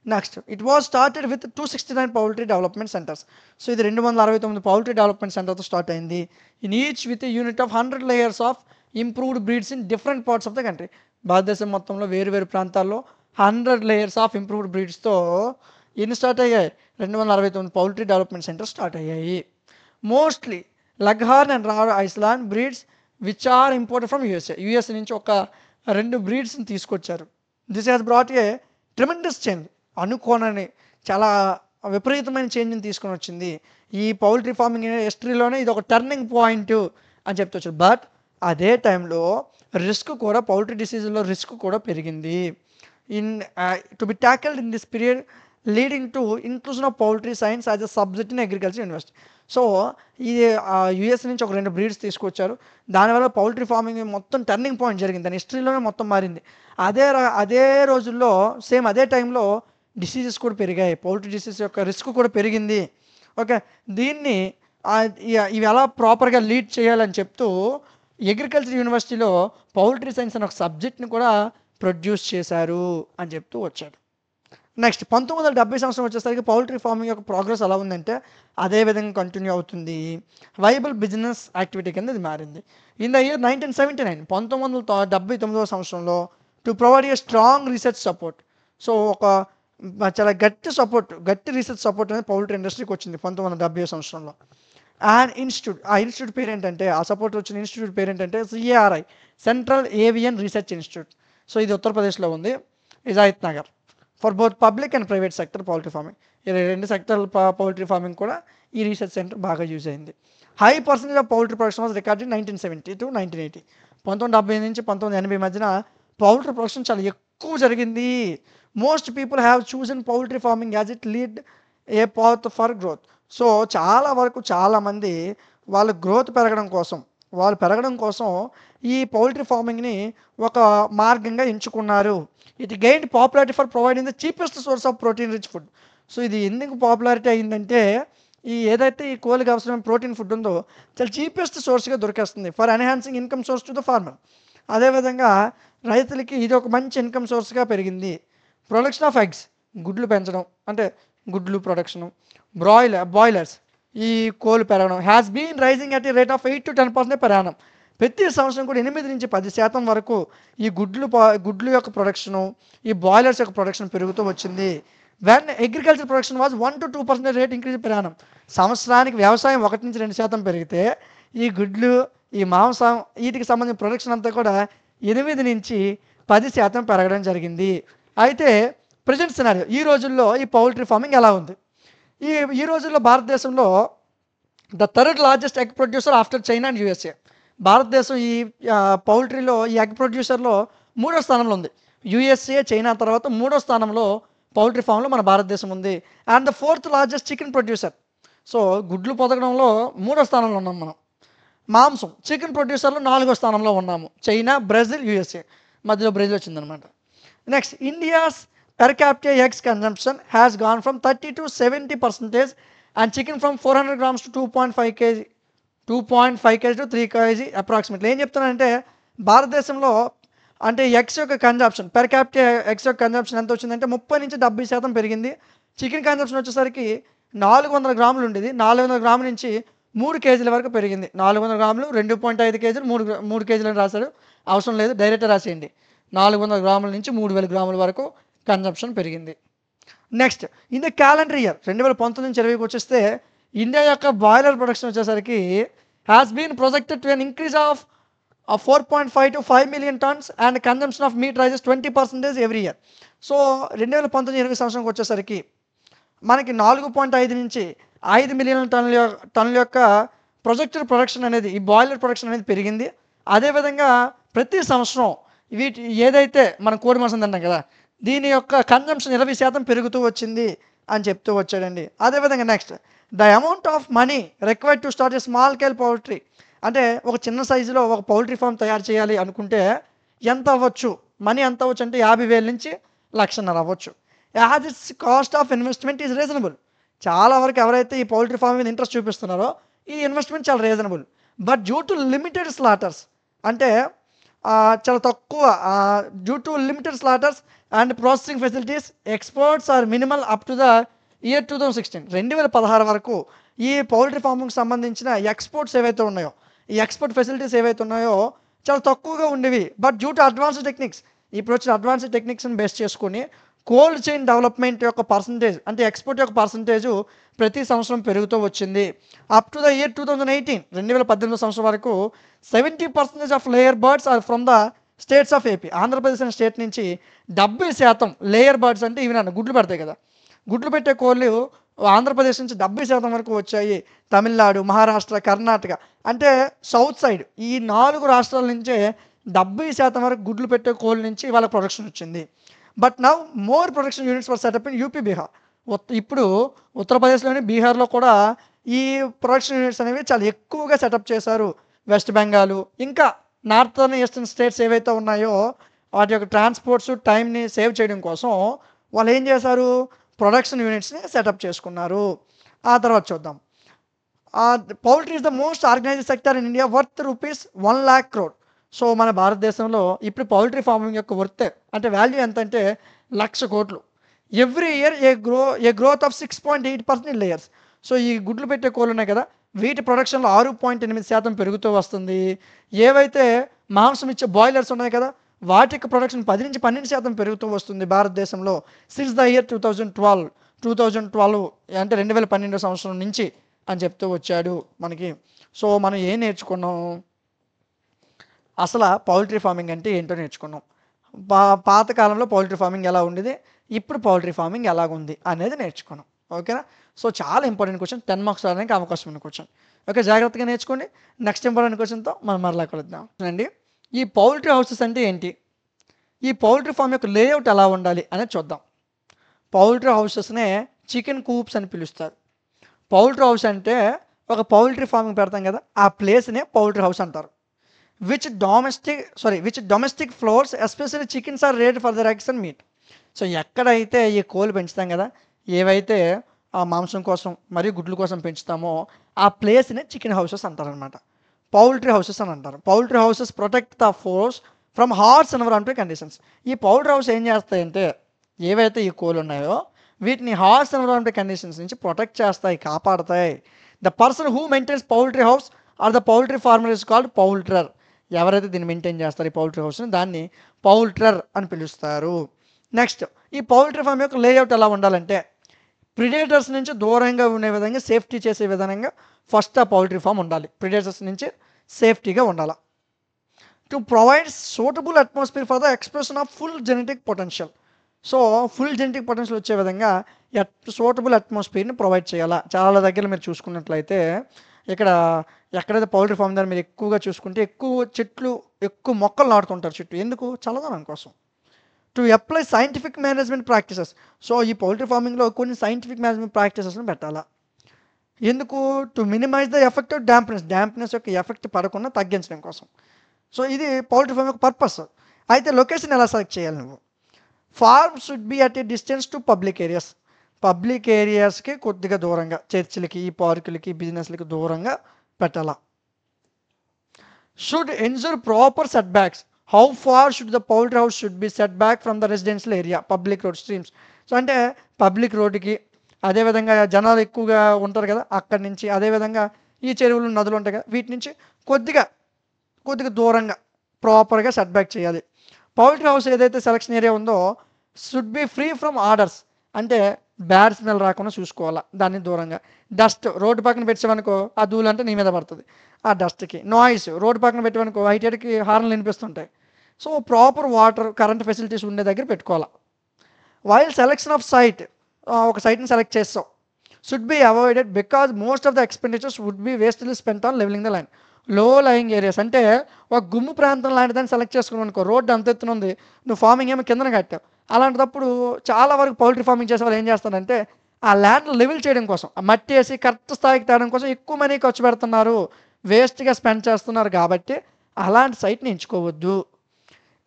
Next, it was started with 269 poultry development centres. So ఇది 269 పౌల్ట్రీ డెవలప్మెంట్ సెంటర్తో స్టార్ట్ అయింది. In each with unit of 100 layers of improved breeds in different parts of the country. భారతదేశం మొత్తంలో వేరు ప్రాంతాల్లో 100 లేయర్స్ ఆఫ్ ఇంప్రూవ్డ్ బ్రీడ్స్తో ఎన్ని start అయ్యాయి? 269 poultry development centre start అయ్యాయి. Mostly leghorn and Rhode Island breeds which are imported from USA నుంచి ఒక 2 బ్రీడ్స్ని తీసుకొచ్చారు. This has brought a tremendous change, అనుకోనని చాలా విపరీతమైన చేంజ్ని తీసుకొని వచ్చింది. ఈ పౌల్ట్రీ ఫార్మింగ్ హిస్టరీలోనే ఇది ఒక టర్నింగ్ పాయింట్ అని చెప్తొచ్చు. బట్ అదే టైంలో రిస్క్ కూడా, పౌల్ట్రీ డిసీజుల్లో రిస్క్ కూడా పెరిగింది. To be tackled in this period leading to inclusion of poultry science as a subject in agriculture university. So ఇది యుఎస్ నుంచి ఒక 2 బ్రీడ్స్ తీసుకొచ్చారు. దానివల్ల పౌల్ట్రీ ఫార్మింగ్ మొత్తం టర్నింగ్ పాయింట్ జరిగింది, దాని హిస్టరీలోనే మొత్తం మారింది. అదే రోజుల్లో సేమ్ అదే టైంలో డిసీజెస్ కూడా పెరిగాయి, పౌల్ట్రీ డిసీజ్ యొక్క రిస్క్ కూడా పెరిగింది. ఓకే, దీన్ని ఇవి ఎలా ప్రాపర్గా లీడ్ చేయాలని చెప్తూ అగ్రికల్చర్ యూనివర్సిటీలో పౌల్ట్రీ సైన్స్ అనే ఒక సబ్జెక్ట్ని కూడా ప్రొడ్యూస్ చేశారు అని చెప్తూ వచ్చాడు. నెక్స్ట్ 1970 సంవత్సరం వచ్చేసరికి పౌల్ట్రీ ఫార్మింగ్ యొక్క ప్రోగ్రెస్ ఎలా ఉందంటే అదే విధంగా కంటిన్యూ అవుతుంది. వైబుల్ బిజినెస్ యాక్టివిటీ కింద ఇది మారింది. ఇన్ ద ఇయర్ 1979 1979 సంవత్సరంలో to provide a strong research support. So ఒక చాలా గట్టి రీసెర్చ్ సపోర్ట్ అనేది పౌల్ట్రీ ఇండస్ట్రీకి వచ్చింది 1970 సంవత్సరంలో. అండ్ ఇన్స్టిట్యూట్ పేరు ఏంటంటే, ఆ సపోర్ట్ వచ్చిన ఇన్స్టిట్యూట్ పేరు ఏంటంటే CARI, central avian research institute. So ఇది ఉత్తరప్రదేశ్లో ఉంది, Izatnagar. For both public and private sector poultry farming, ఈ 2 సెక్టర్ పౌల్ట్రీ ఫార్మింగ్ కూడా ఈ రీసెర్చ్ సెంటర్ బాగా యూజ్ అయింది. High percentage of poultry production was record in 1970 to 1980. 1970 నుంచి 1980 మధ్యన పౌల్ట్రీ ప్రొడక్షన్ చాలా ఎక్కువ జరిగింది. Most people have chosen poultry farming as it lead a path for growth. So చాలామంది వాళ్ళ గ్రోత్ పెరగడం కోసం ఈ పౌల్ట్రీ ఫార్మింగ్ని ఒక మార్గంగా ఎంచుకున్నారు. It gained popularity for providing the cheapest source of protein rich food. So ఇది ఎందుకు పాపులారిటీ అయిందంటే, ఏదైతే ఈ కోళ్ళకి అవసరమైన ప్రోటీన్ ఫుడ్ ఉందో చాలా చీపెస్ట్ సోర్స్గా దొరికేస్తుంది. For enhancing income source to the farmer. అదేవిధంగా రైతులకి ఇది ఒక మంచి ఇన్కమ్ సోర్స్గా పెరిగింది. ప్రొడక్షన్ ఆఫ్ ఎగ్స్, గుడ్లు పెంచడం, అంటే గుడ్లు ప్రొడక్షను. బాయిలర్స్, ఈ కోళ్ళు పెరగడం has been rising at a rate of 8 to 10% per annum. ప్రతి సంవత్సరం కూడా 8 నుంచి 10% వరకు ఈ గుడ్లు యొక్క ప్రొడక్షను, ఈ బాయిలర్స్ యొక్క ప్రొడక్షన్ పెరుగుతూ వచ్చింది. When agriculture production was 1 to 2% rate increase per annum. సంవత్సరానికి వ్యవసాయం 1 నుంచి 2% పెరిగితే ఈ గుడ్లు, ఈ మాంసం, వీటికి సంబంధించిన ప్రొడక్షన్ అంతా కూడా 8 నుంచి 10% పెరగడం జరిగింది. అయితే ప్రజెంట్ సినారియో, ఈ రోజుల్లో ఈ పౌల్ట్రీ ఫార్మింగ్ ఎలా ఉంది? ఈ రోజుల్లో భారతదేశంలో the third largest egg producer after China and USA. భారతదేశం ఈ పౌల్ట్రీలో, ఈ ఎగ్ ప్రొడ్యూసర్లో 3వ స్థానంలో ఉంది. యూఎస్ఏ, చైనా తర్వాత 3వ స్థానంలో పౌల్ట్రీ ఫామ్లో మన భారతదేశం ఉంది. And the 4th largest chicken producer. So గుడ్లు పొదగడంలో 3వ స్థానంలో ఉన్నాం మనం. మాంసం, చికెన్ ప్రొడ్యూసర్లో 4వ స్థానంలో ఉన్నాము. చైనా, బ్రెజిల్, యూఎస్ఏ, మధ్యలో బ్రెజిల్ వచ్చిందనమాట. Next, India's per capita eggs consumption has gone from 30 to 70% and chicken from 400 grams to 2.5 kg to 3 kg approximately. ఏం చెప్తున్నానంటే, భారతదేశంలో అంటే ఎగ్స్ యొక్క కన్జంప్షన్, పెర్ క్యాపిటా ఎగ్స్ యొక్క కన్జంప్షన్ ఎంత వచ్చిందంటే 30 నుంచి 70% పెరిగింది. చికెన్ కన్జంప్షన్ వచ్చేసరికి 400 గ్రాములు ఉండేది, 400 గ్రాముల నుంచి 3 కేజీల వరకు పెరిగింది. 400 గ్రాములు, 2.5 కేజీలు, 3 కేజీలు అని రాశాడు, అవసరం లేదు, డైరెక్ట్ రాసేయండి. 400 గ్రాముల నుంచి 3000 గ్రాముల వరకు కన్జంప్షన్ పెరిగింది. Next, in the calendar year 2019 నుంచి 2020కి వచ్చేస్తే ఇండియా యొక్క బాయిలర్ ప్రొడక్షన్ వచ్చేసరికి has been projected to an increase of 4.5 to 5 million tons and consumption of meat rises 20% every year. So 2019-20 సంవత్సరంకి వచ్చేసరికి మనకి 4.5 నుంచి 5 మిలియన్ టన్నుల యొక్క ప్రొజెక్టెడ్ ప్రొడక్షన్ అనేది, ఈ బాయిలర్ ప్రొడక్షన్ అనేది పెరిగింది. అదేవిధంగా ప్రతి సంవత్సరం ఏదైతే మనం కోడి మాంసం తింటాం కదా, దీని యొక్క కన్జంప్షన్ 20% పెరుగుతూ వచ్చింది అని చెప్తూ వచ్చాడండి. అదేవిధంగా next, the amount of money required to start a small scale poultry. అంటే ఒక చిన్న సైజులో ఒక పౌల్ట్రీ ఫామ్ తయారు చేయాలి అనుకుంటే ఎంత అవ్వచ్చు, మనీ ఎంత అవ్వచ్చు అంటే 50,000 నుంచి 1,50,000 అవ్వచ్చు. As its cost of investment is reasonable. చాలా వరకు ఎవరైతే ఈ పౌల్ట్రీ ఫామ్ మీద ఇంట్రెస్ట్ చూపిస్తున్నారో ఈ ఇన్వెస్ట్మెంట్ చాలా reasonable. But due to limited slaughters, అంటే చాలా తక్కువ, due to limited slaughters and processing facilities, exports are minimal up to the year 2016. 2016 వరకు ఈ పౌల్ట్రీ ఫార్మింగ్కి సంబంధించిన ఎక్స్పోర్ట్స్ ఏవైతే ఉన్నాయో, ఈ ఎక్స్పోర్ట్ ఫెసిలిటీస్ ఏవైతే ఉన్నాయో చాలా తక్కువగా ఉండేవి. But due to advanced techniques, ఇప్పుడు వచ్చిన అడ్వాన్స్డ్ టెక్నిక్స్ని బేస్ చేసుకుని కోల్డ్ చైన్ డెవలప్మెంట్ యొక్క పర్సంటేజ్ అంటే ఎక్స్పోర్ట్ యొక్క పర్సంటేజు ప్రతి సంవత్సరం పెరుగుతూ వచ్చింది. అప్ టు ద ఇయర్ 2018 2018 సంవత్సరం వరకు 70% of layer birds are from the states of AP. Andhra Pradesh అనే స్టేట్ నుంచి 70% లేయర్ బర్డ్స్ అంటే ఇవి నన్ను గుడ్లు పెడతాయి కదా, గుడ్లు పెట్టే కోళ్ళు ఆంధ్రప్రదేశ్ నుంచి 70% వరకు వచ్చాయి. తమిళనాడు, మహారాష్ట్ర, కర్ణాటక అంటే సౌత్ సైడ్ ఈ 4 రాష్ట్రాల నుంచే 70% వరకు గుడ్లు పెట్టే కోళ్ళ నుంచి వాళ్ళ ప్రొడక్షన్ వచ్చింది. But now more production units for setup in UP, Bihar. ఇప్పుడు ఉత్తరప్రదేశ్లోని, బీహార్లో కూడా ఈ ప్రొడక్షన్ యూనిట్స్ అనేవి చాలా ఎక్కువగా సెటప్ చేశారు. వెస్ట్ బెంగాల్ ఇంకా నార్థర్న్ ఈస్టర్న్ స్టేట్స్ ఏవైతే ఉన్నాయో వాటి యొక్క ట్రాన్స్పోర్ట్స్ టైంని సేవ్ చేయడం కోసం వాళ్ళు ఏం చేశారు, ప్రొడక్షన్ యూనిట్స్ని సెటప్ చేసుకున్నారు. ఆ తర్వాత చూద్దాం. Poultry is the most organised sector in India worth ₹1 lakh crore. So మన భారతదేశంలో ఇప్పుడు పౌల్ట్రీ ఫార్మింగ్ యొక్క వర్త్ అంటే వాల్యూ ఎంత అంటే 1,00,000 కోట్లు. Every year A growth of 6.8% in layers. So ఈ గుడ్లు పెట్టే కోళ్ళు ఉన్నాయి కదా, వీటి ప్రొడక్షన్లో 6.8% పెరుగుతూ వస్తుంది. ఏవైతే మాంసం ఇచ్చే బాయిలర్స్ ఉన్నాయి కదా, వాటి యొక్క ప్రొడక్షన్ 10 నుంచి 12% పెరుగుతూ వస్తుంది భారతదేశంలో సిన్స్ ద ఇయర్ 2012 అంటే 2012 సంవత్సరం నుంచి అని చెప్తూ వచ్చాడు మనకి. సో మనం ఏం నేర్చుకున్నాం, అసలు పౌల్ట్రీ ఫార్మింగ్ అంటే ఏంటో నేర్చుకున్నాం. పాతకాలంలో పౌల్ట్రీ ఫార్మింగ్ ఎలా ఉండేది, ఇప్పుడు పౌల్ట్రీ ఫార్మింగ్ ఎలాగుంది అనేది నేర్చుకున్నాం. ఓకేనా. సో చాలా ఇంపార్టెంట్ క్వశ్చన్, 10 మార్క్స్ రావడానికి అవకాశం ఉన్న క్వశ్చన్. ఓకే, జాగ్రత్తగా నేర్చుకోండి. నెక్స్ట్ ఇంపార్టెంట్ క్వశ్చన్తో మనం మరలా కలుద్దాం అండి. ఈ పౌల్ట్రీ హౌసెస్ అంటే ఏంటి, ఈ పౌల్ట్రీ ఫామ్ యొక్క లేఅవుట్ ఎలా ఉండాలి అనేది చూద్దాం. పౌల్ట్రీ హౌసెస్నే చికెన్ కూప్స్ అని పిలుస్తారు. పౌల్ట్రీ హౌస్ అంటే ఒక పౌల్ట్రీ ఫార్మింగ్ పెడతాం కదా, ఆ ప్లేస్నే పౌల్ట్రీ హౌస్ అంటారు. Which domestic floors especially chickens are reared for their eggs and meat. So ఎక్కడైతే ఈ కోళ్ళు పెంచుతాం కదా, ఏవైతే ఆ మాంసం కోసం మరియు గుడ్ల కోసం పెంచుతామో ఆ ప్లేస్ని చికెన్ హౌసెస్ అంటారనమాట, పౌల్ట్రీ హౌసెస్ అని అంటారు. Poultry houses protect the fowls from harsh environmental conditions. ఈ పౌల్ట్రీ హౌస్ ఏం చేస్తాయంటే ఏవైతే ఈ కోళ్ళు ఉన్నాయో వీటిని హార్స్ ఎన్విరాన్మెంటల్ కండిషన్స్ నుంచి ప్రొటెక్ట్ చేస్తాయి, కాపాడతాయి. The person who maintains poultry house or the poultry farmer is called poulterer. ఎవరైతే దీన్ని మెయింటైన్ చేస్తారు ఈ పౌల్ట్రీ హౌస్ని, దాన్ని పౌల్ట్రర్ అని పిలుస్తారు. నెక్స్ట్, ఈ పౌల్ట్రీ ఫామ్ యొక్క లేఅవుట్ ఎలా ఉండాలంటే ప్రిడేటర్స్ నుంచి దూరంగా ఉండే విధంగా, సేఫ్టీ చేసే విధంగా ఫస్ట్ ఆ పౌల్ట్రీ ఫామ్ ఉండాలి. ప్రిడేటర్స్ నుంచి సేఫ్టీగా ఉండాలి. To provide suitable atmosphere for the expression of full genetic potential. So full genetic potential వచ్చే విధంగా సూటబుల్ అట్మాస్ఫియర్ని ప్రొవైడ్ చేయాలా. చాలా దగ్గర మీరు చూసుకున్నట్లయితే ఇక్కడ ఎక్కడైతే పౌల్ట్రీ ఫామ్ దగ్గర మీరు ఎక్కువగా చూసుకుంటే ఎక్కువ చెట్లు, ఎక్కువ మొక్కలు నాటుతుంటారు చుట్టూ. ఎందుకు, చల్లదనం కోసం. To apply scientific management practices. So ఈ పౌల్ట్రీ ఫార్మింగ్లో కొన్ని సైంటిఫిక్ మేనేజ్మెంట్ ప్రాక్టీసెస్ని పెట్టాలా. ఎందుకు, to minimise the effect of dampness యొక్క ఎఫెక్ట్ పడకుండా తగ్గించడం కోసం. సో ఇది పౌల్ట్రీ ఫార్మ్ యొక్క పర్పస్. అయితే లొకేషన్ ఎలా సెలెక్ట్ చేయాలి నువ్వు, farm should be at a distance to public areas. Public ఏరియాస్కి కొద్దిగా దూరంగా, చర్చిలకి, పార్కులకి, బిజినెస్లకి దూరంగా పెట్టాలా. Should ensure proper setbacks. How far should the poultry house should be set back from the residential area, public road, streams. So అంటే public రోడ్డుకి, అదేవిధంగా జనాలు ఎక్కువగా ఉంటారు కదా అక్కడి నుంచి, అదేవిధంగా ఈ చెరువులు, నదులు ఉంటాయి కదా, వీటి నుంచి కొద్దిగా దూరంగా ప్రాపర్గా సెట్ బ్యాక్ చేయాలి. పౌల్ట్రీ హౌస్ ఏదైతే సెలక్షన్ ఏరియా ఉందో should be free from orders. అంటే బ్యాడ్ స్మెల్ రాకుండా చూసుకోవాలా. దాన్ని దూరంగా, డస్ట్ రోడ్డు పక్కన పెట్టేవనుకో ఆ ధూళి అంటే నీ మీద పడుతుంది, ఆ డస్ట్కి. నాయిస్, రోడ్డు పక్కన పెట్టేవనుకో హైటెడ్కి హార్న్లు వినిపిస్తుంటాయి. So proper water, current facilities ఉండే దగ్గర పెట్టుకోవాలా. వైల్ సెలెక్షన్ ఆఫ్ సైట్, ఒక సైట్ని సెలెక్ట్ చేస్తావు, should be avoided because most of the expenditures would be wastely spent on levelling the land. Low lying areas అంటే ఒక గుమ్ము ప్రాంతం లాంటిదాన్ని సెలెక్ట్ చేసుకున్నావు అనుకో, రోడ్డు అంత ఎత్తున ఉంది, నువ్వు ఫార్మింగ్ ఏమో కిందన కట్టావు. అలాంటప్పుడు చాలా వరకు పౌల్ట్రీ ఫార్మింగ్ చేసే వాళ్ళు ఏం చేస్తారంటే ఆ ల్యాండ్ లెవెల్ చేయడం కోసం, ఆ మట్టి వేసి కరెక్ట్ స్థాయికి తేవడం కోసం ఎక్కువ మనీ ఖర్చు పెడుతున్నారు, వేస్ట్గా స్పెండ్ చేస్తున్నారు. కాబట్టి అలాంటి సైట్ని ఎంచుకోవద్దు.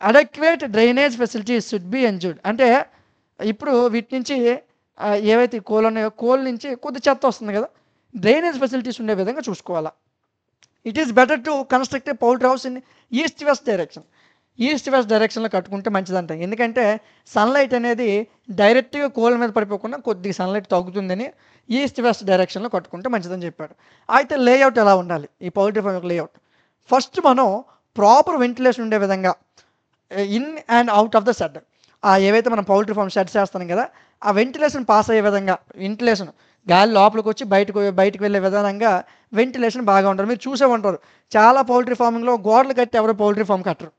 Adequate drainage facilities should be ensured. అంటే ఇప్పుడు వీటి నుంచి ఏవైతే కోళ్ళు ఉన్నాయో కోళ్ళ నుంచి కొద్ది చెత్త వస్తుంది కదా, డ్రైనేజ్ ఫెసిలిటీస్ ఉండే విధంగా చూసుకోవాలా. It is better to construct a poultry house in east west direction. East west డైరెక్షన్లో కట్టుకుంటే మంచిదంట. ఎందుకంటే సన్లైట్ అనేది డైరెక్ట్గా కోళ్ళ మీద పడిపోకుండా కొద్దిగా సన్లైట్ తగ్గుతుందని ఈస్ట్ వెస్ట్ డైరెక్షన్లో కట్టుకుంటే మంచిదని చెప్పాడు. అయితే లేఅవుట్ ఎలా ఉండాలి ఈ పౌల్ట్రీ ఫామ్ యొక్క లేఅవుట్, ఫస్ట్ మనం ప్రాపర్ వెంటిలేషన్ ఉండే విధంగా in and out of the shed. ఏవైతే మనం పౌల్ట్రీ ఫామ్ సెట్ చేస్తాం కదా, ఆ వెంటిలేషన్ పాస్ అయ్యే విధంగా, వెంటిలేషన్ గాలి లోపలికి వచ్చి బయటకు వెళ్ళే విధానంగా వెంటిలేషన్ బాగా ఉంటుంది. మీరు చూసే ఉంటారు చాలా పౌల్ట్రీ ఫార్మింగ్లో గోడలు కట్టి ఎవరు పౌల్ట్రీ ఫామ్ కట్టరు.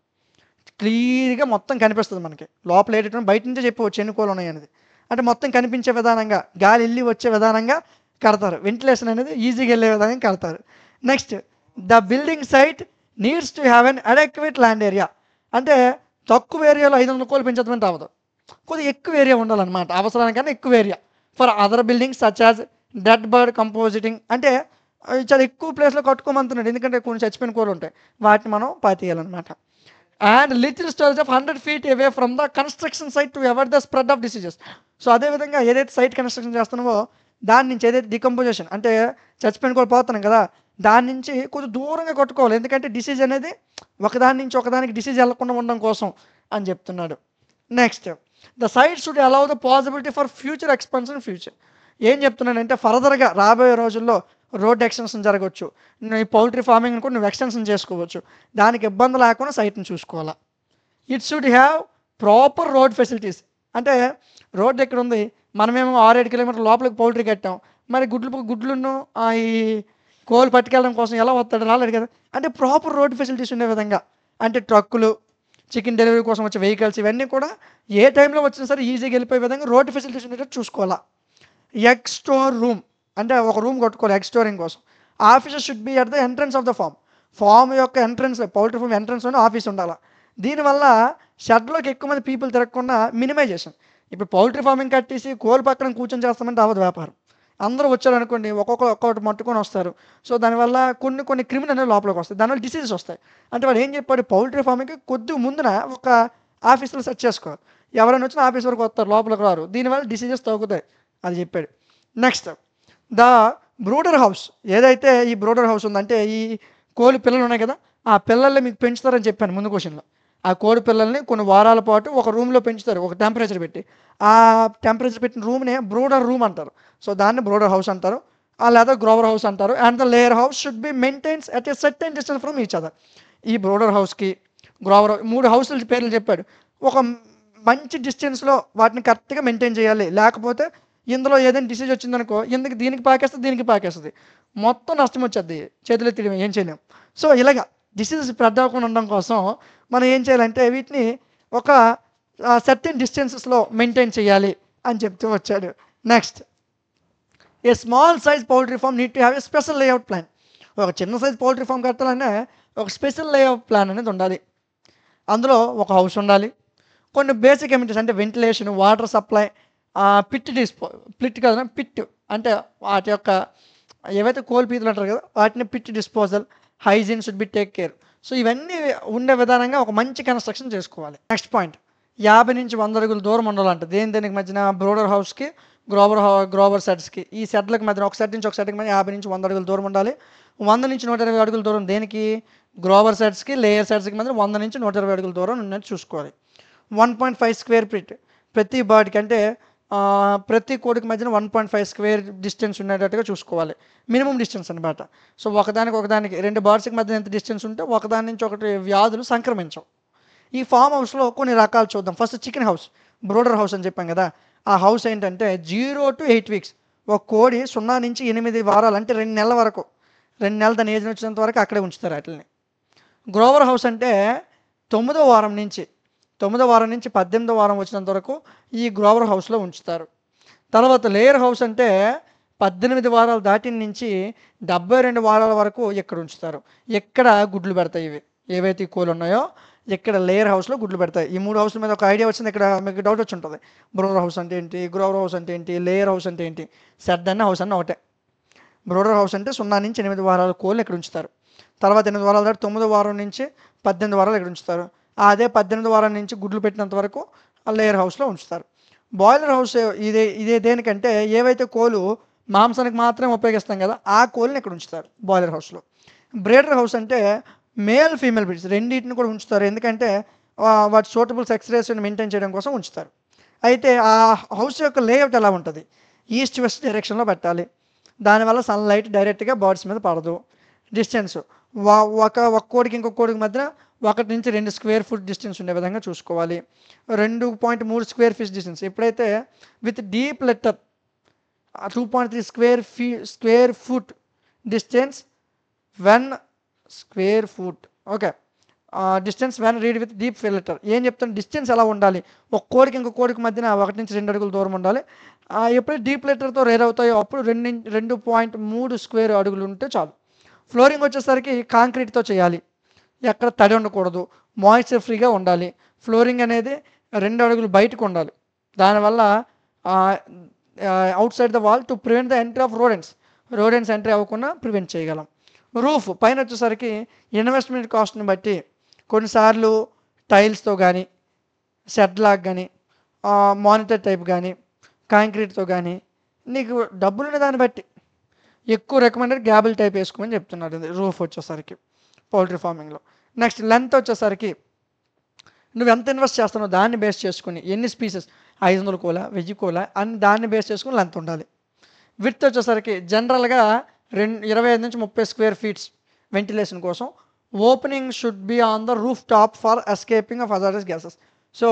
క్లియర్గా మొత్తం కనిపిస్తుంది మనకి లోపల ఏంటంటే బయట నుంచే చెప్పవచ్చు ఎన్ని కోళ్ళు ఉన్నాయి అనేది. అంటే మొత్తం కనిపించే విధానంగా గాలి వెళ్ళి వచ్చే విధానంగా కడతారు. వెంటిలేషన్ అనేది ఈజీగా వెళ్ళే విధానంగా కడతారు. Next, the building site needs to have an adequate land area. అంటే తక్కువ ఏరియాలో 500 కోళ్ళు పెంచడం అవ్వదు, కొద్దిగా ఎక్కువ ఏరియా ఉండాలన్నమాట, అవసరానికన్నా ఎక్కువ area. For other buildings such as dead bird compositing. అంటే చాలా ఎక్కువ ప్లేస్లో కట్టుకోమంటున్నాడు, ఎందుకంటే కొన్ని చచ్చిపోయిన కోళ్ళు ఉంటాయి, వాటిని మనం పాతేయాలన్నమాట. And litter storage of 100 feet away from the construction site to avoid the spread of diseases. So అదేవిధంగా ఏదైతే సైట్ కన్స్ట్రక్షన్ చేస్తున్నావో దాని నుంచి ఏదైతే డికంపోజిషన్ అంటే చచ్చిపోయిన కోళ్ళు పోతున్నాం కదా, దాని నుంచి కొంచెం దూరంగా కొట్టుకోవాలి, ఎందుకంటే డిసీజ్ అనేది ఒకదాని నుంచి ఒకదానికి డిసీజ్ వెళ్లకుండా ఉండడం కోసం అని చెప్తున్నాడు. Next, the site should allow the possibility for future expansion future. ఏం చెప్తున్నాడంటే ఫర్దర్గా రాబోయే రోజుల్లో రోడ్ ఎక్స్టెన్షన్ జరగవచ్చు, ఈ పౌల్ట్రీ ఫార్మింగ్ కూడా నువ్వు ఎక్స్టెన్షన్ చేసుకోవచ్చు, దానికి ఇబ్బంది లేకుండా సైట్ని చూసుకోవాలా. It should have proper road facilities. అంటే రోడ్ ఎక్కడ ఉంది, మనమేమో 6-7 కిలోమీటర్ల లోపలికి పౌల్ట్రీ కట్టాం, మరి గుడ్లను ఈ కోళ్ళు పట్టుకెళ్ళడం కోసం ఎలా వస్తాడు, రాలేడు కదా. అంటే ప్రాపర్ రోడ్ ఫెసిలిటీస్ ఉండే విధంగా, అంటే ట్రక్కులు, చికెన్ డెలివరీ కోసం వచ్చే వెహికల్స్ ఇవన్నీ కూడా ఏ టైంలో వచ్చినా సరే ఈజీగా వెళ్ళిపోయే విధంగా రోడ్ ఫెసిలిటీస్ ఉండేటట్టు చూసుకోవాలా. ఎగ్ స్టోర్ రూమ్, అంటే ఒక రూమ్ కట్టుకోవాలి ఎగ్ స్టోరింగ్ కోసం. Offices should be at the entrance of the farm యొక్క ఎంట్రన్స్, పౌల్ట్రీ ఫామ్ ఎంట్రన్స్లోనే ఆఫీస్ ఉండాలి. దీనివల్ల షెడ్లోకి ఎక్కువ మంది పీపుల్ తిరగకుండా మినిమైజేషన్. ఇప్పుడు పౌల్ట్రీ ఫార్మింగ్ కట్టేసి కోళ్ళు పక్కన కూర్చొని చేస్తామంటే అవ్వదు వ్యాపారం. అందరూ వచ్చారనుకోండి ఒక్కొక్కటి మట్టుకొని వస్తారు. సో దానివల్ల కొన్ని క్రిమినల్ అనేవి లోపలికి వస్తాయి, దానివల్ల డిసీజెస్ వస్తాయి. అంటే వాడు ఏం చెప్పాడు, పౌల్ట్రీ ఫార్మింగ్కి కొద్దిగా ముందున ఒక ఆఫీస్లో సెట్ చేసుకోవాలి, ఎవరైనా వచ్చినా ఆఫీస్ వరకు వస్తారు, లోపలికి రారు, దీనివల్ల డిసీజెస్ తగ్గుతాయి అది చెప్పాడు. Next, the brooder house. ఏదైతే ఈ బ్రూడర్ హౌస్ ఉందంటే ఈ కోడి పిల్లలు ఉన్నాయి కదా, ఆ పిల్లల్ని మీకు పెంచుతారని చెప్పాను ముందు క్వశ్చన్లో. ఆ కోడి పిల్లల్ని కొన్ని వారాల పాటు ఒక రూమ్లో పెంచుతారు, ఒక టెంపరేచర్ పెట్టి. ఆ టెంపరేచర్ పెట్టిన రూమ్నే బ్రూడర్ రూమ్ అంటారు. సో దాన్ని బ్రూడర్ హౌస్ అంటారు, లేదా గ్రోవర్ హౌస్ అంటారు. And the layer house should be maintains at a certain distance from each other. ఈ బ్రూడర్ హౌస్కి గ్రోవర్ 3 హౌస్ల పేర్లు చెప్పాడు. ఒక మంచి డిస్టెన్స్లో వాటిని కరెక్ట్గా మెయింటైన్ చేయాలి, లేకపోతే ఇందులో ఏదైనా డిసీజ్ వచ్చిందనుకో దీనికి పాకేస్తుంది, దీనికి పాకేస్తుంది, మొత్తం నష్టం వచ్చేది, చేతులు ఎత్తి ఏం చేయలేం. సో ఇలాగా డిసీజ్ స్ప్రెడ్ అవ్వకుండా ఉండడం కోసం మనం ఏం చేయాలంటే వీటిని ఒక సర్టెన్ డిస్టెన్సెస్లో మెయింటైన్ చేయాలి అని చెప్తూ వచ్చాడు. Next, a small size poultry farm need to have a special layout plan. ఒక చిన్న సైజ్ పౌల్ట్రీ ఫామ్ కట్టాలంటే ఒక స్పెషల్ లేఅవుట్ ప్లాన్ అనేది ఉండాలి. అందులో ఒక హౌస్ ఉండాలి, కొన్ని బేసిక్ ఎమిటీస్ అంటే వెంటిలేషన్, వాటర్ సప్లై, పిట్ అంటే వాటి యొక్క ఏవైతే కోల్ పీతులు అంటారు కదా వాటిని pit disposal, hygiene should be take care. So ఇవన్నీ ఉండే విధానంగా ఒక మంచి కన్స్ట్రక్షన్ చేసుకోవాలి. నెక్స్ట్ పాయింట్, 50 నుంచి 100 అడుగుల దూరం ఉండాలంట దేనికి మధ్యన, బ్రోడర్ హౌస్కి గ్రోవర్ సెట్స్కి. ఈ సెట్లకు మధ్యన ఒక సెట్ నుంచి ఒక సెట్కి మధ్య 50 నుంచి 100 అడుగుల దూరం ఉండాలి. 100 నుంచి 120 అడుగుల దూరం దేనికి, గ్రోవర్ సెట్స్కి, లేయర్ సెట్స్కి మధ్య 100 నుంచి 120 అడుగుల దూరం ఉన్నట్టు చూసుకోవాలి. 1.5 స్క్వేర్ ఫీట్ ప్రతి బర్డ్కి, అంటే ప్రతి కోడికి మధ్యన 1.5 స్క్వేర్ డిస్టెన్స్ ఉండేటట్టుగా చూసుకోవాలి, మినిమం డిస్టెన్స్ అనమాట. సో ఒకదానికి 2 బర్డ్స్కి మధ్య ఎంత డిస్టెన్స్ ఉంటే ఒకదాని నుంచి ఒకటి వ్యాధులు సంక్రమించవు. ఈ ఫామ్ హౌస్లో కొన్ని రకాలు చూద్దాం. First chicken house, border house అని చెప్పాం కదా, ఆ హౌస్ ఏంటంటే 0 to 8 weeks. ఒక కోడి 0 నుంచి 8 వారాలు అంటే 2 నెలల వరకు, 2 నెలల దాని ఏజ్ వచ్చినంత వరకు అక్కడే ఉంచుతారు వాటిని. గ్రోవర్ హౌస్ అంటే 9వ వారం నుంచి 18వ వారం వచ్చినంత వరకు ఈ గ్రోవర్ హౌస్లో ఉంచుతారు. తర్వాత లేయర్ హౌస్ అంటే 18 వారాలు దాటిన నుంచి 72 వారాల వరకు ఇక్కడ ఉంచుతారు. ఎక్కడ గుడ్లు పెడతాయి ఏవైతే ఈ కోళ్ళు ఉన్నాయో ఇక్కడ లేయర్ హౌస్లో గుడ్లు పెడతాయి. ఈ 3 హౌస్ల మీద ఒక ఐడియా వచ్చింది, ఇక్కడ మీకు డౌట్ వచ్చి ఉంటుంది, బ్రోడర్ హౌస్ అంటే ఏంటి, గ్రోవర్ హౌస్ అంటే ఏంటి, లేయర్ హౌస్ అంటే ఏంటి. సెట్ అన్న హౌస్ అన్న ఒకటే. బ్రోడర్ హౌస్ అంటే 0 నుంచి 8 వారాల కోళ్ళు ఇక్కడ ఉంచుతారు. తర్వాత 8 వారాల దాటి 9వ వారం నుంచి 18 వారాలు ఇక్కడ ఉంచుతారు. అదే 18 వారం నుంచి గుడ్లు పెట్టినంత వరకు లేయర్ హౌస్లో ఉంచుతారు. బాయిలర్ హౌస్ ఇదే దేనికంటే ఏవైతే కోళ్ళు మాంసానికి మాత్రమే ఉపయోగిస్తాం కదా ఆ కోళ్ళని ఇక్కడ ఉంచుతారు బాయిలర్ హౌస్లో. బ్రీడర్ హౌస్ అంటే మేల్ ఫీమేల్ బ్రీడ్స్ రెండింటిని కూడా ఉంచుతారు, ఎందుకంటే వాటి సూటబుల్ సెక్స్ రేషియోని మెయింటైన్ చేయడం కోసం ఉంచుతారు. అయితే ఆ హౌస్ యొక్క లేఅవుట్ ఎలా ఉంటుంది, ఈస్ట్ వెస్ట్ డైరెక్షన్లో పెట్టాలి, దానివల్ల సన్లైట్ డైరెక్ట్గా బర్డ్స్ మీద పడదు. డిస్టెన్స్ ఒక కోడికి ఇంకొక కోడికి మధ్యన 1 నుంచి 2 స్క్వేర్ ఫుట్ డిస్టెన్స్ ఉండే విధంగా చూసుకోవాలి. 2.3 స్క్వేర్ ఫీట్ డిస్టెన్స్ ఎప్పుడైతే with deep letter 2.3 square foot distance when square foot okay distance when read with deep letter. ఏం చెప్తాను, డిస్టెన్స్ ఎలా ఉండాలి, ఒక కోడికి ఇంకో కోడికి మధ్యన 1 నుంచి 2 అడుగుల దూరం ఉండాలి. ఎప్పుడైతే డీప్ లెటర్తో రేర్ అవుతాయో అప్పుడు 2.3 స్క్వేర్ అడుగులు ఉంటే చాలు. ఫ్లోరింగ్ వచ్చేసరికి కాంక్రీట్తో చేయాలి, ఎక్కడ తడి ఉండకూడదు, మాయిశ్చర్ ఫ్రీగా ఉండాలి. ఫ్లోరింగ్ అనేది 2 అడుగులు బయటకు ఉండాలి. దానివల్ల out side the wall to prevent the entry of rodents entry అవ్వకుండా ప్రివెంట్ చేయగలం. రూఫ్ పైన వచ్చేసరికి ఇన్వెస్ట్మెంట్ కాస్ట్ని బట్టి కొన్నిసార్లు టైల్స్తో కానీ, షెడ్ లాగ్ కానీ, మానిటర్ టైప్ కానీ, కాంక్రీట్తో కానీ, నీకు డబ్బులున్న దాన్ని బట్టి ఎక్కువ రికమెండెడ్ గ్యాబుల్ టైప్ వేసుకోమని చెప్తున్నారు ఇది రూఫ్ వచ్చేసరికి పౌల్ట్రీ ఫార్మింగ్లో. నెక్స్ట్ లెంత్ వచ్చేసరికి నువ్వు ఎంత ఇన్వెస్ట్ చేస్తున్నావు దాన్ని బేస్ చేసుకుని, ఎన్ని స్పీసెస్ 500 కోల 1000 కోల అని దాన్ని బేస్ చేసుకుని లెంత్ ఉండాలి. విడ్త్ వచ్చేసరికి జనరల్గా 25 నుంచి 30 స్క్వేర్ ఫీట్స్ వెంటిలేషన్ కోసం. Opening should be on the roof top for escaping of hazardous gases. So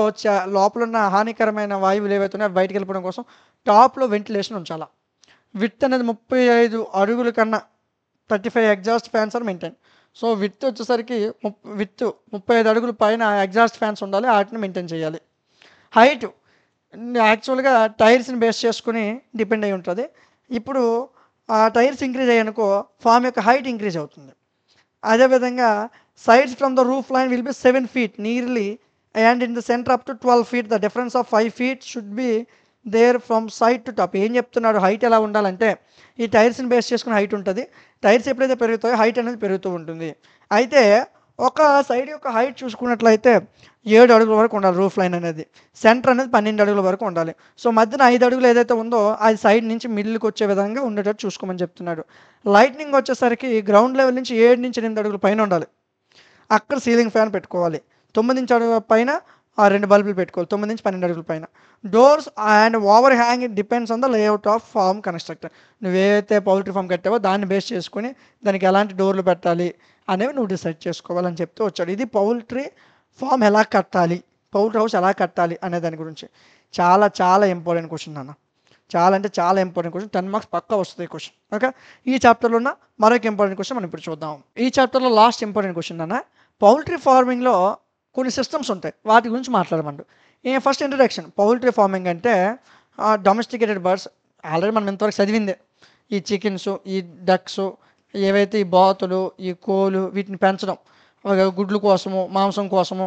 లోపల ఉన్న హానికరమైన వాయువులు ఏవైతే ఉన్నాయో బయటకు వెళ్ళిపోవడం కోసం టాప్లో వెంటిలేషన్ ఉంచాలి. విడ్త్ అనేది 35 అడుగుల కన్నా 35 exhaust fans are maintain. So width వచ్చేసరికి 35 అడుగుల పైన ఎగ్జాస్ట్ ఫ్యాన్స్ ఉండాలి, వాటిని మెయింటైన్ చేయాలి. హైట్ యాక్చువల్గా టైర్స్ని బేస్ చేసుకుని డిపెండ్ అయి ఉంటుంది. ఇప్పుడు ఆ టైర్స్ ఇంక్రీజ్ అయ్యానుకో ఫామ్ యొక్క హైట్ ఇంక్రీజ్ అవుతుంది. అదేవిధంగా sides from the roof line will be 7 feet nearly and in the centre up to 12 feet. The difference of 5 feet should be there from side to top. ఏం చెప్తున్నాడు, height ఎలా ఉండాలంటే ఈ టైర్స్ని base చేసుకుని height ఉంటుంది. టైర్స్ ఎప్పుడైతే పెరుగుతాయో హైట్ అనేది పెరుగుతూ ఉంటుంది. అయితే ఒక సైడ్ యొక్క హైట్ చూసుకున్నట్లయితే 7 అడుగుల వరకు ఉండాలి రూఫ్ లైన్ అనేది. సెంటర్ అనేది 12 అడుగుల వరకు ఉండాలి. సో మధ్యన 5 అడుగులు ఏదైతే ఉందో అది సైడ్ నుంచి మిడిల్కి వచ్చే విధంగా ఉండేటట్టు చూసుకోమని చెప్తున్నాడు. లైట్నింగ్ వచ్చేసరికి గ్రౌండ్ లెవెల్ నుంచి 7 నుంచి 8 అడుగుల పైన ఉండాలి. అక్కడ సీలింగ్ ఫ్యాన్ పెట్టుకోవాలి. 9 ఇంచ్ అడుగుల పైన 2 బల్బులు పెట్టుకోవాలి. 9 నుంచి 12 అడుగుల పైన. Doors and overhang it depends on the layout of farm constructor. నువ్వేదైతే పౌల్ట్రీ ఫామ్ కట్టావో దాన్ని బేస్ చేసుకుని దానికి ఎలాంటి డోర్లు పెట్టాలి అనేవి నువ్వు డిసైడ్ చేసుకోవాలని చెప్తూ వచ్చాడు. ఇది పౌల్ట్రీ ఫామ్ ఎలా కట్టాలి, పౌల్ట్రీ హౌస్ ఎలా కట్టాలి అనే దాని గురించి చాలా చాలా ఇంపార్టెంట్ క్వశ్చన్ అన్న. చాలా అంటే చాలా ఇంపార్టెంట్ క్వశ్చన్, 10 మార్క్స్ పక్కా వస్తుంది ఈ క్వశ్చన్. ఓకే, ఈ చాప్టర్లో ఉన్న మరొక ఇంపార్టెంట్ క్వశ్చన్ మనం ఇప్పుడు చూద్దాం. ఈ చాప్టర్లో లాస్ట్ ఇంపార్టెంట్ క్వశ్చన్ అన్న, పౌల్ట్రీ ఫార్మింగ్లో కొన్ని సిస్టమ్స్ ఉంటాయి, వాటి గురించి మాట్లాడమండు. ఫస్ట్ ఇంట్రడక్షన్, పౌల్ట్రీ ఫార్మింగ్ అంటే డొమెస్టికేటెడ్ బర్డ్స్ ఆల్రెడీ మనం ఇంతవరకు చదివిందే. ఈ చికెన్స్, ఈ డక్స్, ఏవైతే ఈ బాతులు, ఈ కోళ్ళు, వీటిని పెంచడం గుడ్లు కోసము, మాంసం కోసము,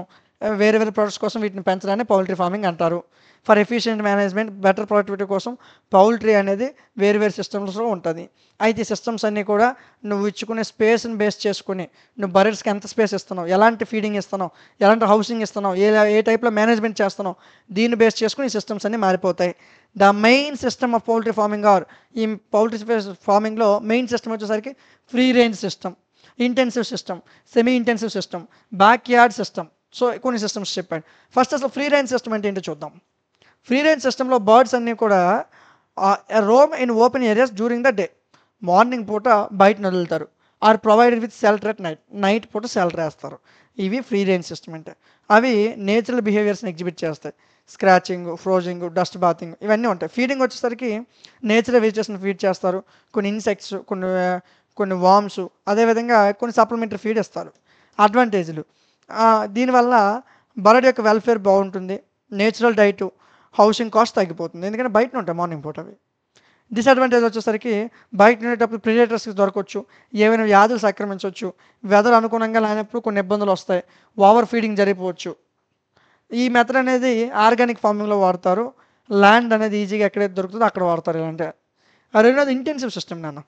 వేరే వేరే ప్రొడక్ట్స్ కోసం వీటిని పెంచడాన్ని పౌల్ట్రీ ఫార్మింగ్ అంటారు. For efficient management, better productivity కోసం పౌల్ట్రీ అనేది వేరు వేరు సిస్టమ్స్లో ఉంటుంది. అయితే ఈ సిస్టమ్స్ అన్నీ కూడా నువ్వు ఇచ్చుకునే స్పేస్ని బేస్ చేసుకుని నువ్వు బర్డ్స్కి ఎంత స్పేస్ ఇస్తున్నావు, ఎలాంటి ఫీడింగ్ ఇస్తున్నావు, ఎలాంటి హౌసింగ్ ఇస్తున్నావు, ఏ టైప్లో మేనేజ్మెంట్ చేస్తున్నావు, దీన్ని బేస్ చేసుకుని ఈ సిస్టమ్స్ అన్నీ మారిపోతాయి. The main system of poultry farming or ఈ పౌల్ట్రీ ఫార్మింగ్లో మెయిన్ సిస్టమ్ వచ్చేసరికి free range system, intensive system, semi intensive system, backyard system. So కొన్ని సిస్టమ్స్ చెప్పాడు. ఫస్ట్ అసలు ఫ్రీ రేంజ్ సిస్టమ్ అంటే ఏంటో చూద్దాం. ఫ్రీ రేంజ్ సిస్టంలో బర్డ్స్ అన్నీ కూడా roam in open areas during the day. Morning పూట బయట వదులుతారు. Are provided with shelter at night పూట షెల్టర్ వేస్తారు. ఇవి ఫ్రీ రేంజ్ సిస్టమ్ అంటే. అవి నేచురల్ బిహేవియర్స్ని ఎగ్జిబిట్ చేస్తాయి. స్క్రాచింగ్, ఫ్రోజింగ్, డస్ట్ బాతింగ్ ఇవన్నీ ఉంటాయి. ఫీడింగ్ వచ్చేసరికి నేచురల్ వెజిటేషన్ ఫీడ్ చేస్తారు. కొన్ని ఇన్సెక్ట్స్, కొన్ని వామ్స్, అదేవిధంగా కొన్ని సప్లిమెంటరీ ఫీడ్ ఇస్తారు. అడ్వాంటేజ్లు, దీనివల్ల బర్డ్ యొక్క వెల్ఫేర్ బాగుంటుంది. నేచురల్ డైటు, హౌసింగ్ కాస్ట్ తగ్గిపోతుంది, ఎందుకంటే బయట ఉంటాయి మార్నింగ్ పూట అవి. డిసడ్వాంటేజ్ వచ్చేసరికి బయట ఉండేటప్పుడు ప్రిడేటర్స్కి దొరకవచ్చు, ఏమైనా వ్యాధులు సంక్రమించవచ్చు, వెదర్ అనుగుణంగా లేనప్పుడు కొన్ని ఇబ్బందులు వస్తాయి, ఓవర్ ఫీడింగ్ జరిగిపోవచ్చు. ఈ మెథడ్ అనేది ఆర్గానిక్ ఫార్మింగ్లో వాడతారు. ల్యాండ్ అనేది ఈజీగా ఎక్కడైతే దొరుకుతుందో అక్కడ వాడతారు. ఇలాంటి రెండోది ఇంటెన్సివ్ సిస్టమ్ నాన్న.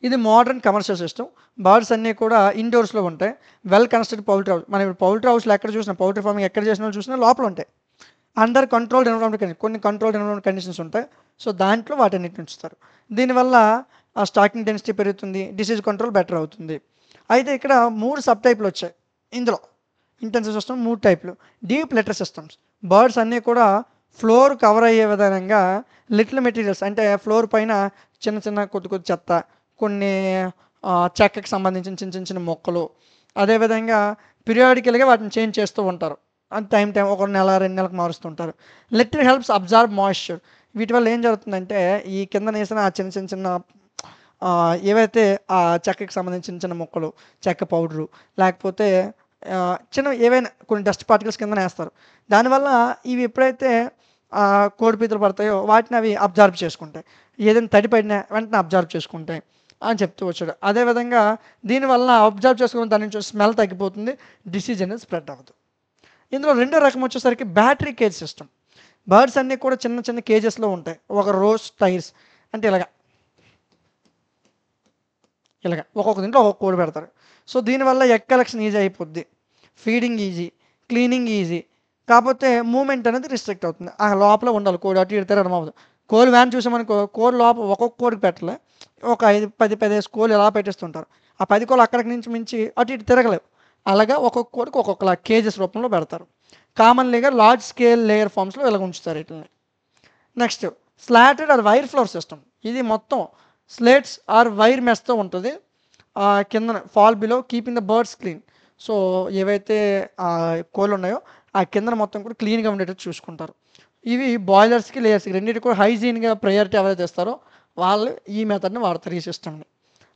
ఇది మోడర్న్ కమర్షియల్ సిస్టమ్. బర్డ్స్ అన్నీ కూడా ఇండోర్స్లో ఉంటాయి. Well constructed poultry house. మనం ఇప్పుడు పౌల్ట్రీ హౌస్లో ఎక్కడ చూసినా, పౌల్ట్రీ ఫార్మింగ్ ఎక్కడ చేసిన వాళ్ళు చూసినా లోపల ఉంటాయి. అండర్ కంట్రోల్డ్ ఎన్విరాన్మెంట్ కండిషన్, కొన్ని కంట్రోల్డ్ ఎన్విరాన్మెంట్ కండిషన్స్ ఉంటాయి. సో దాంట్లో వాటన్నిటిని ఉంచుతారు. దీనివల్ల ఆ స్టాకింగ్ డెన్సిటీ పెరుగుతుంది, డిసీజ్ కంట్రోల్ బెటర్ అవుతుంది. అయితే ఇక్కడ 3 సబ్ టైప్లు వచ్చాయి ఇందులో. ఇంటెన్సివ్ సిస్టమ్ 3 టైప్లు. డీప్ లెటర్ సిస్టమ్స్, బర్డ్స్ అన్నీ కూడా ఫ్లోర్ కవర్ అయ్యే విధంగా లిటిల్ మెటీరియల్స్, అంటే ఫ్లోర్ పైన చిన్న చిన్న కొద్ది చెత్త, కొన్ని చెక్కకి సంబంధించిన చిన్న చిన్న మొక్కలు, అదేవిధంగా పీరియాడికల్గా వాటిని చేంజ్ చేస్తూ ఉంటారు. అండ్ టైం ఒక నెల 2 నెలలకు మారుస్తుంటారు. Litter helps absorb moisture. వీటి వల్ల ఏం జరుగుతుందంటే ఈ కిందనేసిన ఆ చిన్న చిన్న చిన్న ఏవైతే ఆ చెక్కకి సంబంధించిన చిన్న చిన్న ముక్కలు, చెక్క పౌడరు, లేకపోతే చిన్న ఏవైనా కొన్ని డస్ట్ పార్టికల్స్ కిందన వేస్తారు. దానివల్ల ఇవి ఎప్పుడైతే కోడిపీతలు పడతాయో వాటిని అవి అబ్జార్బ్ చేసుకుంటాయి. ఏదైనా తడి పడినా వెంటనే అబ్జార్బ్ చేసుకుంటాయి అని చెప్తూ వచ్చాడు. అదేవిధంగా దీనివల్ల అబ్జర్వ్ చేసుకున్న దాని నుంచి స్మెల్ తగ్గిపోతుంది, డిసీజ్ అనేది స్ప్రెడ్ అవ్వదు. ఇందులో రెండో రకం వచ్చేసరికి బ్యాటరీ కేజ్ సిస్టమ్. బర్డ్స్ అన్నీ కూడా చిన్న చిన్న కేజెస్లో ఉంటాయి. ఒక రోస్ టైర్స్ అంటే ఇలాగ ఒక్కొక్క దీంట్లో ఒక్కొక్క కోడి పెడతారు. సో దీనివల్ల ఎగ్ కలెక్షన్ ఈజీ అయిపోద్ది, ఫీడింగ్ ఈజీ, క్లీనింగ్ ఈజీ. కాకపోతే మూమెంట్ అనేది రిస్ట్రిక్ట్ అవుతుంది. ఆ లోపల ఉండాలి కోడి, అటు ఇటు తిరగడం అవ్వదు. కోడి వ్యాన్ చూసామనుకో, కోడి లోపల ఒక్కొక్క కోడికి పెట్టలే, ఒక 5, 10, 15 కోళ్ళు ఎలా పెట్టేస్తుంటారు. ఆ 10 కోళ్ళు అక్కడికి నుంచి మించి అటు ఇటు తిరగలేవు. అలాగా ఒక్కొక్క కోడికి ఒక్కొక్కలా కేజెస్ రూపంలో పెడతారు. కామన్లీగా లార్జ్ స్కేల్ లేయర్ ఫామ్స్లో ఇలా ఉంచుతారు వీటిని. Next slatted or wire floor system. ఇది మొత్తం స్లేట్స్ ఆర్ వైర్ మెస్తో ఉంటుంది. కింద fall below keeping the birds clean. So ఏవైతే కోళ్ళు ఉన్నాయో ఆ కింద మొత్తం కూడా క్లీన్గా ఉండేటట్టు చూసుకుంటారు. ఇవి బాయిలర్స్కి, లేయర్స్కి రెండింటికి కూడా హైజీన్గా ప్రయారిటీ ఎవరైతే ఇస్తారో వాళ్ళు ఈ మెథడ్ని వాడతారు, ఈ సిస్టమ్ని.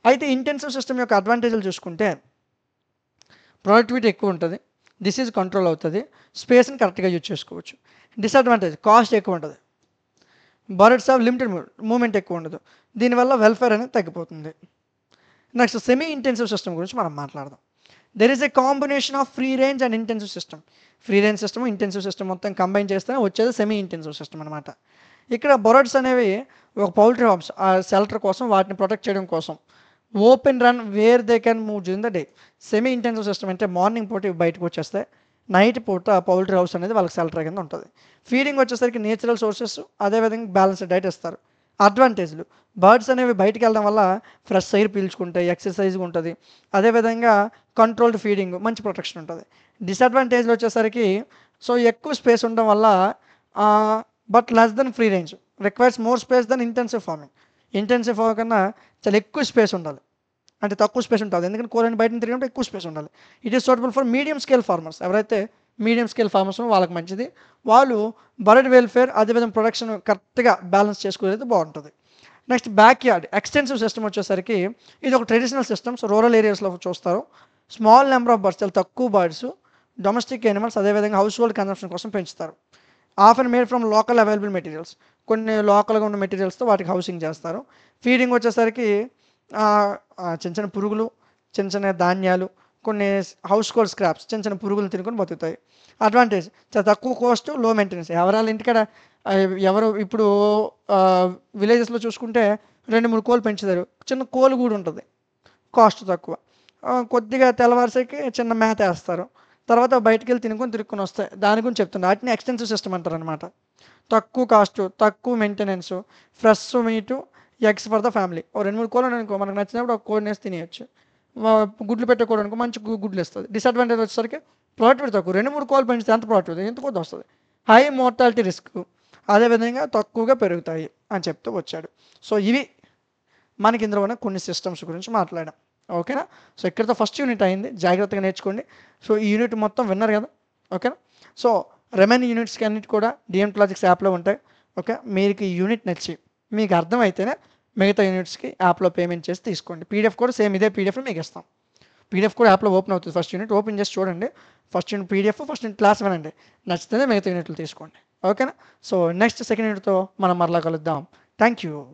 అయితే ఇంటెన్సివ్ సిస్టమ్ యొక్క అడ్వాంటేజ్లు చూసుకుంటే ప్రొడక్టివిటీ ఎక్కువ ఉంటుంది, డిసీజ్ కంట్రోల్ అవుతుంది, స్పేస్ని కరెక్ట్గా యూజ్ చేసుకోవచ్చు. డిసడ్వాంటేజ్ కాస్ట్ ఎక్కువ ఉంటుంది, బర్డ్స్ ఆఫ్ లిమిటెడ్ మూమెంట్ ఎక్కువ ఉండదు, దీనివల్ల వెల్ఫేర్ అనేది తగ్గిపోతుంది. నెక్స్ట్ సెమీ ఇంటెన్సివ్ సిస్టమ్ గురించి మనం మాట్లాడదాం. There is a combination of free range and intensive system. Free range system, intensive system మొత్తం కంబైన్ చేస్తేనే వచ్చేది సెమీ ఇంటెన్సివ్ సిస్టమ్ అనమాట. ఇక్కడ బర్డ్స్ అనేవి ఒక పౌల్ట్రీ హాబ్స్ షెల్టర్ కోసం, వాటిని ప్రొటెక్ట్ చేయడం కోసం open run where they can move during the day. Semi intensive system అంటే మార్నింగ్ పూట ఇవి బయటకు వచ్చేస్తాయి, నైట్ పూట పౌల్ట్రీ హౌస్ అనేది వాళ్ళకి షెల్టర్ కింద ఉంటుంది. ఫీడింగ్ వచ్చేసరికి నేచురల్ సోర్సెస్, అదేవిధంగా బ్యాలెన్స్డ్ డైట్ ఇస్తారు. అడ్వాంటేజ్లు బర్డ్స్ అనేవి బయటికి వెళ్ళడం వల్ల ఫ్రెష్ ఎయిర్ పీల్చుకుంటాయి, ఎక్సర్సైజ్గా ఉంటుంది, అదేవిధంగా కంట్రోల్డ్ ఫీడింగ్, మంచి ప్రొటెక్షన్ ఉంటుంది. డిసడ్వాంటేజ్లు వచ్చేసరికి సో ఎక్కువ స్పేస్ ఉండడం వల్ల but less than free range, requires more space than intensive farming. Intensive farming కన్నా చాలా ఎక్కువ స్పేస్ ఉండాలి, అంటే తక్కువ స్పేస్ ఉంటుంది, ఎందుకంటే కోళ్ళని బయట తిరిగినప్పుడు ఎక్కువ స్పేస్ ఉండాలి. It is suitable for medium scale farmers. ఎవరైతే మీడియం స్కేల్ ఫార్మర్స్ వాళ్ళకి మంచిది, వాళ్ళు బర్డ్ వెల్ఫేర్ అదేవిధంగా ప్రొడక్షన్ కరెక్ట్గా బ్యాలెన్స్ చేసుకునేది బాగుంటుంది. Next back yard extensive system వచ్చేసరికి ఇది ఒక ట్రెడిషనల్ సిస్టమ్స్, రూరల్ ఏరియాస్లో చూస్తారు. స్మాల్ నెంబర్ ఆఫ్ బర్డ్స్, చాలా తక్కువ బర్డ్స్, డొమెస్టిక్ యానిమల్స్, అదేవిధంగా హౌస్ హోల్డ్ కన్సంప్షన్ కోసం పెంచుతారు. Often made from local available materials, కొన్ని లోకల్గా ఉన్న మెటీరియల్స్తో వాటికి హౌసింగ్ చేస్తారు. ఫీడింగ్ వచ్చేసరికి చిన్న చిన్న పురుగులు, చిన్న చిన్న ధాన్యాలు, కొన్ని హౌస్ హోల్డ్ స్క్రాప్స్, చిన్న చిన్న పురుగులు తినుకొని బతుకుతాయి. అడ్వాంటేజ్ చాలా తక్కువ కాస్ట్, లో మెయింటెనెన్స్. ఎవరాళ్ళ ఇంటికాడ ఎవరు ఇప్పుడు విలేజెస్లో చూసుకుంటే 2-3 కోళ్ళు పెంచుతారు, చిన్న కోళ్ళు కూడా ఉంటుంది, కాస్ట్ తక్కువ. కొద్దిగా తెల్లవారుసరికి చిన్న మేత వేస్తారు, తర్వాత బయటికి వెళ్ళి తిరుక్కొని వస్తాయి. దాని గురించి చెప్తున్నారు, వాటిని ఎక్స్టెన్సివ్ సిస్టమ్ అంటారు అనమాట. తక్కువ కాస్ట్, తక్కువ maintenance, fresh meat, eggs for the family. 2-3 కోళ్ళు అనుకో, మనకు నచ్చినప్పుడు ఒక కోడిని వేసి తినేయచ్చు. గుడ్లు పెట్టే కోడి అనుకో, మంచి గుడ్లు ఇస్తుంది. డిసడ్వాంటేజ్ వచ్చేసరికి ప్రొడక్టివిటీ తక్కువ. 2-3 కోళ్ళు పెంచితే ఎంత ప్రొడక్టివిటీ, ఎంత కొద్ది వస్తుంది, హై మోర్టాలిటీ రిస్క్, అదేవిధంగా తక్కువగా పెరుగుతాయి అని చెప్తూ వచ్చాడు. సో ఇవి మనకి ఇందులో ఉన్న కొన్ని సిస్టమ్స్ గురించి మాట్లాడాం. ఓకేనా? సో ఇక్కడితో ఫస్ట్ యూనిట్ అయింది, జాగ్రత్తగా నేర్చుకోండి. సో ఈ యూనిట్ మొత్తం విన్నారు కదా, ఓకేనా? సో రిమైనింగ్ యూనిట్స్కి అన్నిటి కూడా డిఎం లాజిక్స్ యాప్లో ఉంటాయి. ఓకే, మీకు ఈ యూనిట్ నచ్చి మీకు అర్థమైతేనే మిగతా యూనిట్స్కి యాప్లో పేమెంట్ చేసి తీసుకోండి. పీడిఎఫ్ కూడా సేమ్ ఇదే పీడిఎఫ్లో మీకు ఇస్తాం. పీడిఎఫ్ కూడా యాప్లో ఓపెన్ అవుతుంది. ఫస్ట్ యూనిట్ ఓపెన్ చేసి చూడండి, first unit PDF, first unit class వినండి, నచ్చితేనే మిగతా యూనిట్లు తీసుకోండి. ఓకేనా? సో నెక్స్ట్ సెకండ్ యూనిట్తో మనం మరలా కలుద్దాం. Thank you.